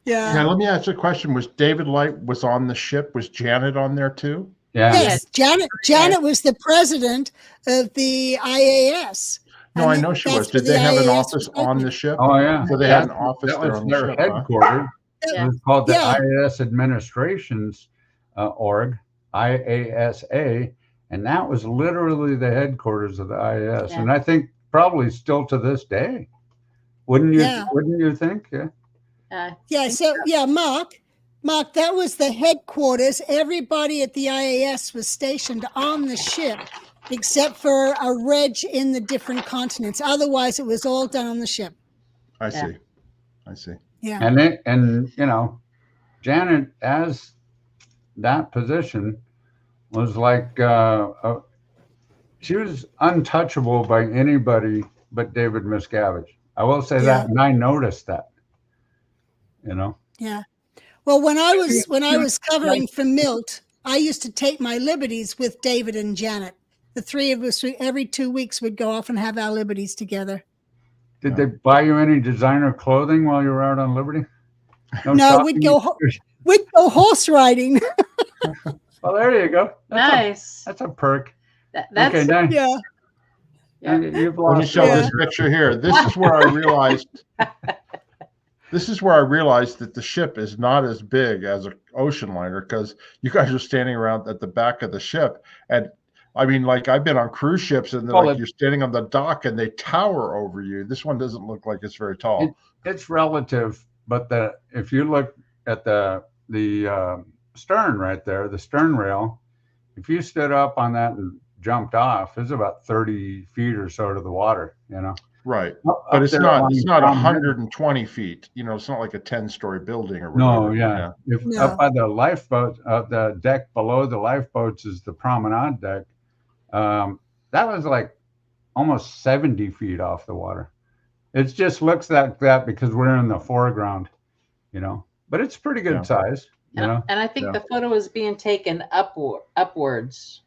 Yeah. Now, let me ask you a question. Was David Light was on the ship? Was Janet on there too? Yeah. Yes, Janet was the president of the IAS. No, I know she was. Did they have an office on the ship? Oh, yeah. So they had an office that there was on their the ship. headquarters. Huh? It was called the IAS Administrations Org, IASA, and that was literally the headquarters of the IAS. Yeah. And I think probably still to this day. Wouldn't you think? Yeah. So, Mark, Mark, that was the headquarters. Everybody at the IAS was stationed on the ship, except for a reg in the different continents. Otherwise, it was all done on the ship. I see. Yeah. And you know, Janet, as that position, was like she was untouchable by anybody but David Miscavige. I will say that, and I noticed that. You know. Yeah. Well, when I was covering for Milt, I used to take my liberties with David and Janet. The three of us, every 2 weeks, would go off and have our liberties together. Did they buy you any designer clothing while you were out on Liberty? No, we'd go horse riding. Well, there you go. Nice. That's a perk. That's okay, now, yeah. You've Let me lost show this picture here. This is where I realized. This is where I realized that the ship is not as big as an ocean liner, because you guys are standing around at the back of the ship. And I mean, like, I've been on cruise ships and you're standing on the dock and they tower over you. This one doesn't look like it's very tall. It's relative, but if you look at the stern right there, the stern rail, if you stood up on that and jumped off, it's about 30 feet or so to the water, you know. Right. But it's not 120 feet. You know, it's not like a 10-story building or whatever. No, yeah. Up by the lifeboat, the deck below the lifeboats is the promenade deck. That was like almost 70 feet off the water. It just looks like that because we're in the foreground, you know. But it's pretty good size, you know. And I think the photo is being taken upwards,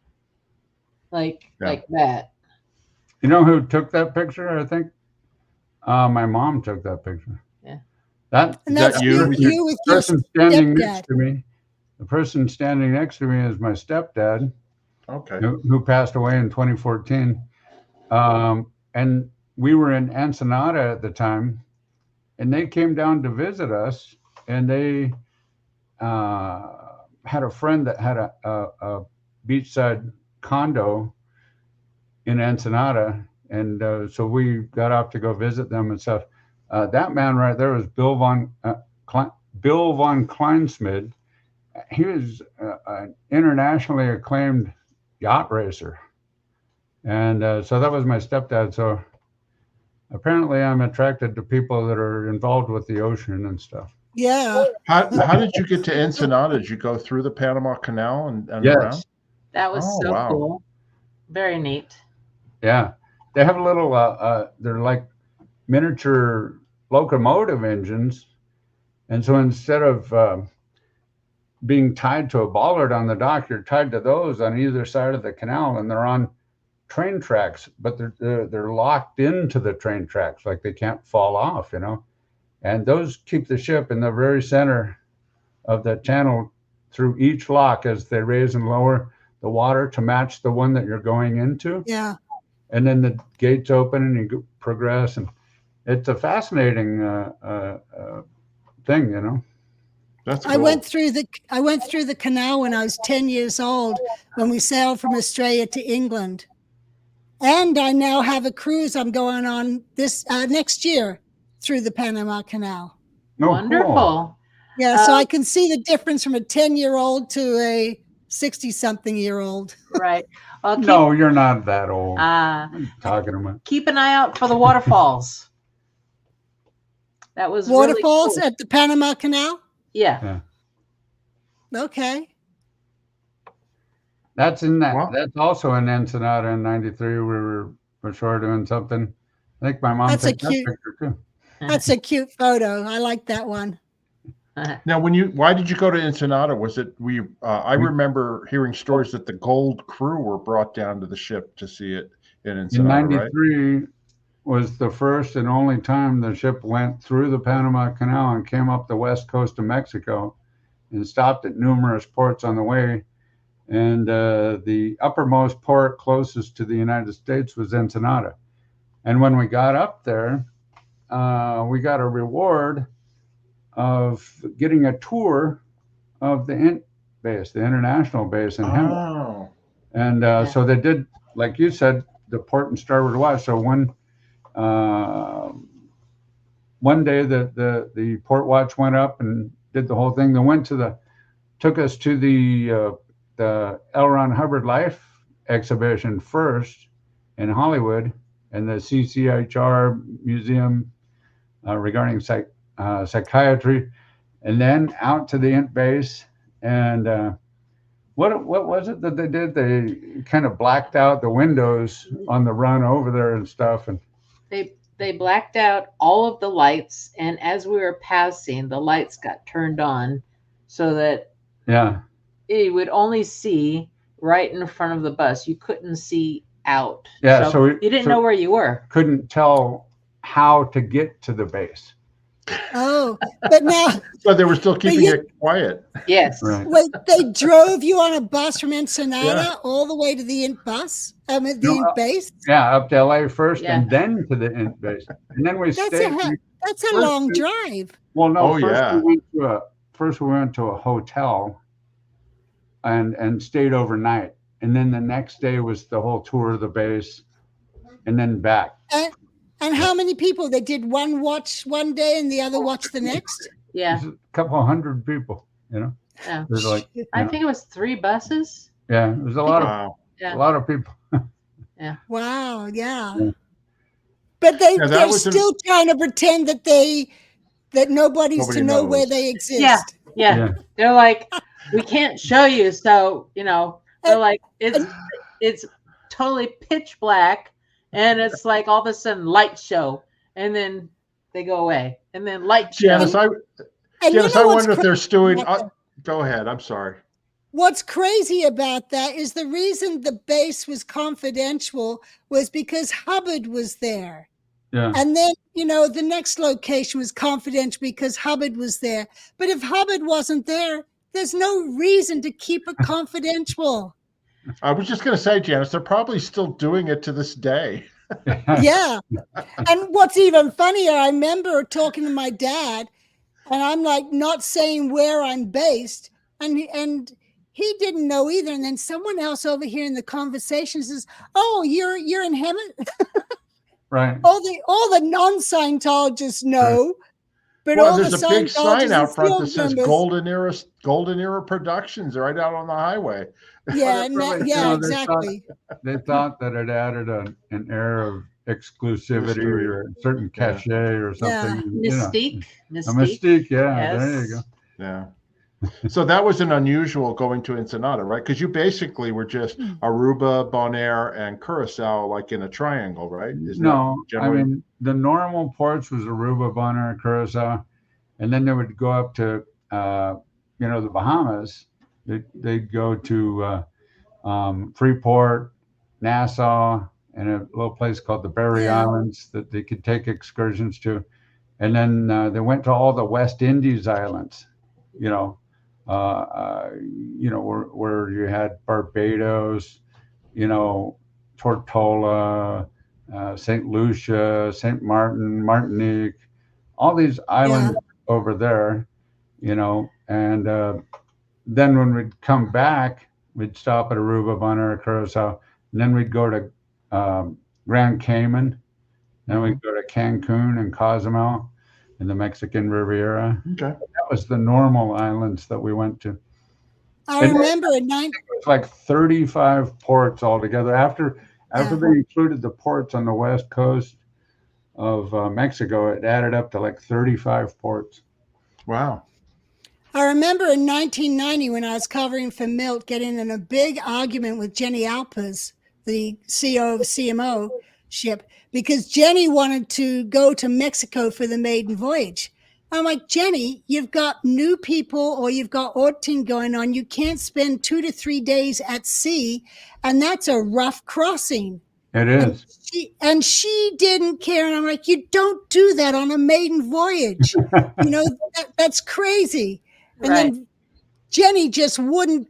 like that. You know who took that picture? I think my mom took that picture. Yeah. That's you with the person standing next to me. The person standing next to me is my stepdad. Okay. Who passed away in 2014. And we were in Ensenada at the time, and they came down to visit us, and they had a friend that had a beachside condo in Ensenada, and so we got off to go visit them and stuff. That man right there was Bill von Kleinsmid. He was an internationally acclaimed yacht racer, and so that was my stepdad. So apparently I'm attracted to people that are involved with the ocean and stuff. Yeah. How did you get to Ensenada? Did you go through the Panama Canal and around? That was cool. Very neat. Yeah, they have a little they're like miniature locomotive engines, and so instead of being tied to a bollard on the dock, you're tied to those on either side of the canal, and they're on train tracks, but they're locked into the train tracks, like they can't fall off, you know. And those keep the ship in the very center of the channel through each lock as they raise and lower the water to match the one that you're going into. Yeah. And then the gates open and you progress, and it's a fascinating thing, you know. That's cool. I went through the canal when I was 10 years old when we sailed from Australia to England, and I now have a cruise I'm going on this next year through the Panama Canal. Oh, wonderful. Cool. Yeah, so I can see the difference from a 10-year-old to a 60-something-year-old. Right. Well, no, you're not that old. What are you talking about? Keep an eye out for the waterfalls. That was waterfalls really cool. at the Panama Canal? Yeah. Okay. That's in that. Wow. That's also in Ensenada in '93. We were ashore doing something. I think my mom took that picture too. That's a cute photo. I like that one. Now, why did you go to Ensenada? Was it I remember hearing stories that the gold crew were brought down to the ship to see it in Ensenada. In '93 right? was the first and only time the ship went through the Panama Canal and came up the west coast of Mexico, and stopped at numerous ports on the way. And the uppermost port closest to the United States was Ensenada. And when we got up there, we got a reward of getting a tour of the base, the international base in Hubbard. And so they did, like you said, the port and starboard watch. So one day the port watch went up and did the whole thing. They took us to the L. Ron Hubbard Life exhibition first in Hollywood, and the CCHR Museum regarding psychiatry, and then out to the Int base. And what was it that they did? They kind of blacked out the windows on the run over there and stuff. And they blacked out all of the lights, and as we were passing, the lights got turned on so that you would only see right in front of the bus. You couldn't see out. Yeah, so you didn't know where you were. Couldn't tell how to get to the base. Oh, but now. But they were still keeping it quiet. Yes. Right. Wait, they drove you on a bus from Ensenada all the way to the Int bus, Int base? Yeah, up to LA first and then to the Int base. And then we stayed. That's a long drive. Well, no, Oh, first we went to a hotel and stayed overnight. And then the next day was the whole tour of the base and then back. And how many people? They did one watch one day and the other watch the next? Yeah. A couple hundred people, you know. Yeah. There's like, I think it was 3 buses. Yeah, it was a lot of people. Yeah. Wow, yeah. But they're still trying to pretend that nobody's to know where they exist. Yeah. They're like, we can't show you, so they're like, it's totally pitch black, and it's like all of a sudden light show, and then they go away, and then light show. Janice, I wonder if they're doing. Go ahead. I'm sorry. What's crazy about that is the reason the base was confidential was because Hubbard was there. Yeah. And then, the next location was confidential because Hubbard was there. But if Hubbard wasn't there, there's no reason to keep it confidential. I was just going to say, Janice, they're probably still doing it to this day. Yeah. And what's even funnier, I remember talking to my dad, and I'm like not saying where I'm based, and he didn't know either. And then someone else over here in the conversation says, "Oh, you're in heaven." Right. All the non-Scientologists know, but all there's the a big sign out front that says members, Golden Era Productions right out on the highway. Yeah, exactly. They thought that it added an air of exclusivity or a certain cachet or something. Mystique. A mystique, yeah. Yes. There you go. Yeah. So that was an unusual going to Ensenada, right? Because you basically were just Aruba, Bonaire, and Curacao, like in a triangle, right? I mean, the normal ports was Aruba, Bonaire, Curacao, and then they would go up to, the Bahamas. They'd go to Freeport, Nassau, and a little place called the Berry Islands that they could take excursions to, and then they went to all the West Indies islands, where you had Barbados, Tortola, St. Lucia, St. Martin, Martinique, all these islands over there, and then when we'd come back, we'd stop at Aruba, Bonaire, Curacao, and then we'd go to Grand Cayman, then we'd go to Cancun and Cozumel in the Mexican Riviera. Okay. That was the normal islands that we went to. I remember it was like 35 ports altogether. After they included the ports on the west coast of Mexico, it added up to like 35 ports. Wow. I remember in 1990 when I was covering for Milt, getting in a big argument with Jenny Alpers, the CEO of CMO ship, because Jenny wanted to go to Mexico for the maiden voyage. I'm like, Jenny, you've got new people or you've got auditing going on. You can't spend 2 to 3 days at sea, and that's a rough crossing. It is. And she didn't care. And I'm like, you don't do that on a maiden voyage. That's crazy. And then Jenny just wouldn't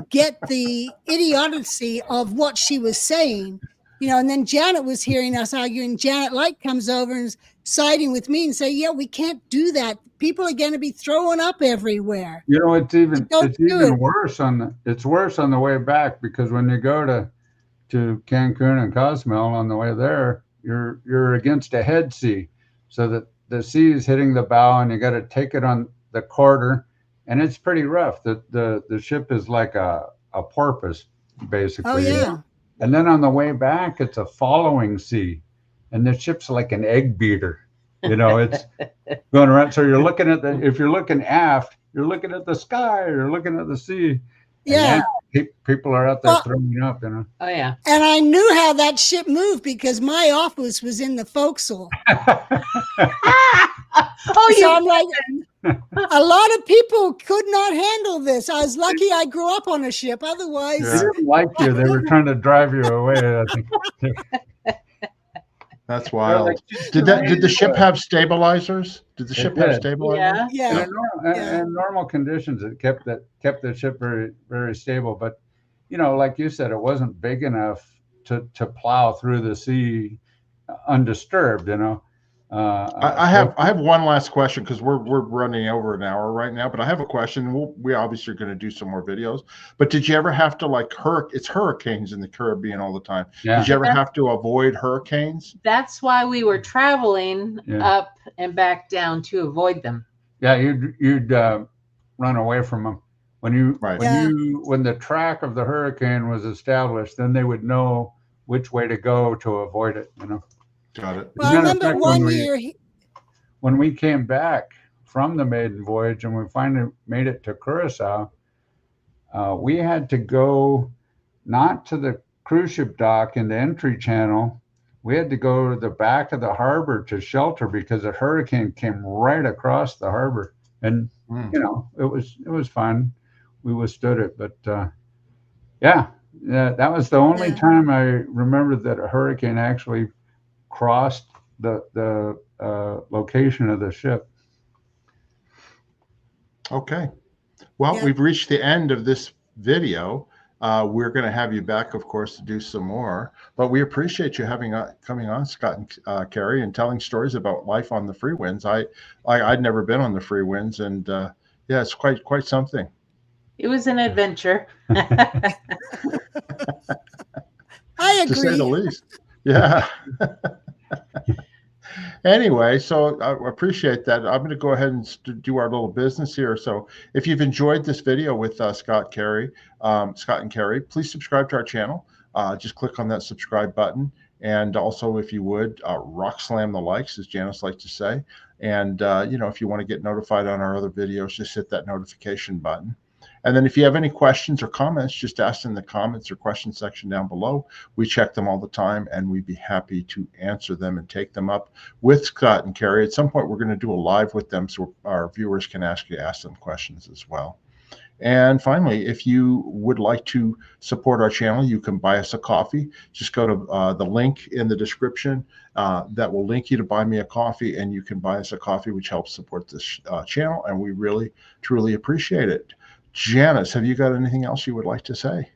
get the idiocy of what she was saying. And then Janet was hearing us arguing. Janet Light comes over and is siding with me and say, yeah, we can't do that. People are going to be throwing up everywhere. It's even worse it's worse on the way back, because when you go to Cancun and Cozumel on the way there, you're against a head sea, so that the sea is hitting the bow and you got to take it on the quarter, and it's pretty rough. The ship is like a porpoise, basically. Oh yeah. And then on the way back, it's a following sea, and the ship's like an egg beater. It's going around. So you're looking at if you're looking aft, you're looking at the sky, you're looking at the sea. Yeah. People are out there throwing up, Oh yeah. And I knew how that ship moved because my office was in the forecastle. Oh, So I'm like, a lot of people could not handle this. I was lucky I grew up on a ship. Otherwise, They didn't like you. They were trying to drive you away, I think. That's wild. Did the ship have stabilizers? Did the ship have did. stabilizers? yeah. In normal conditions, it kept the ship very, very stable. But like you said, it wasn't big enough to plow through the sea undisturbed. I have one last question because we're running over an hour right now. But I have a question. We obviously are going to do some more videos. But did you ever have to it's hurricanes in the Caribbean all the time? Yeah. Did you ever have to avoid hurricanes? That's why we were traveling up and back down to avoid them. Yeah, you'd run away from them when the track of the hurricane was established. Then they would know which way to go to avoid it. Got it. Well, I remember one year. When we came back from the maiden voyage and we finally made it to Curacao, we had to go not to the cruise ship dock in the entry channel. We had to go to the back of the harbor to shelter because a hurricane came right across the harbor. And, it was fun. We withstood it. But, that was the only time I remember that a hurricane actually crossed the location of the ship. Okay. Well, we've reached the end of this video. We're going to have you back, of course, to do some more. But we appreciate you coming on, Scott and Karry, and telling stories about life on the Freewinds. I'd never been on the Freewinds, and it's quite something. It was an adventure. I agree. To say the least. Yeah. Anyway, so I appreciate that. I'm going to go ahead and do our little business here. So if you've enjoyed this video with Scott and Karry, please subscribe to our channel. Just click on that subscribe button. And also, if you would, rock slam the likes, as Janis likes to say. And, if you want to get notified on our other videos, just hit that notification button. And then if you have any questions or comments, just ask in the comments or question section down below. We check them all the time, and we'd be happy to answer them and take them up with Scott and Karry. At some point, we're going to do a live with them so our viewers can ask them questions as well. And finally, if you would like to support our channel, you can buy us a coffee. Just go to the link in the description that will link you to buy me a coffee, and you can buy us a coffee, which helps support this channel, and we really, truly appreciate it. Janis, have you got anything else you would like to say?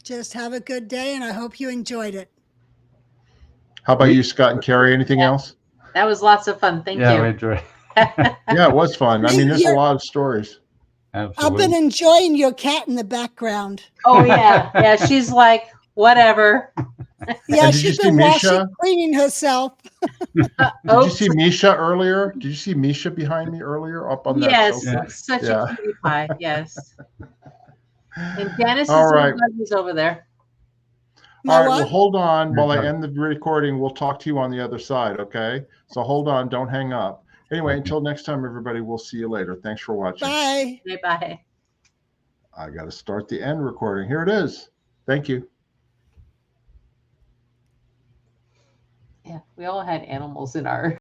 Just have a good day, and I hope you enjoyed it. How about you, Scott and Karry? Anything else? That was lots of fun. Thank you. Yeah, we enjoyed it. Yeah, it was fun. I mean, there's a lot of stories. Absolutely. I've been enjoying your cat in the background. Oh, yeah. Yeah, she's like, whatever. Yeah, she's been cleaning herself. Did you see Misha earlier? Did you see Misha behind me earlier up on that? Yes, such a cutie pie. Yes. And Janis is over there. All right, well, hold on while I end the recording. We'll talk to you on the other side, okay? So hold on, don't hang up. Anyway, until next time, everybody, we'll see you later. Thanks for watching. Bye. Bye. I got to start the end recording. Here it is. Thank you. Yeah, we all had animals in our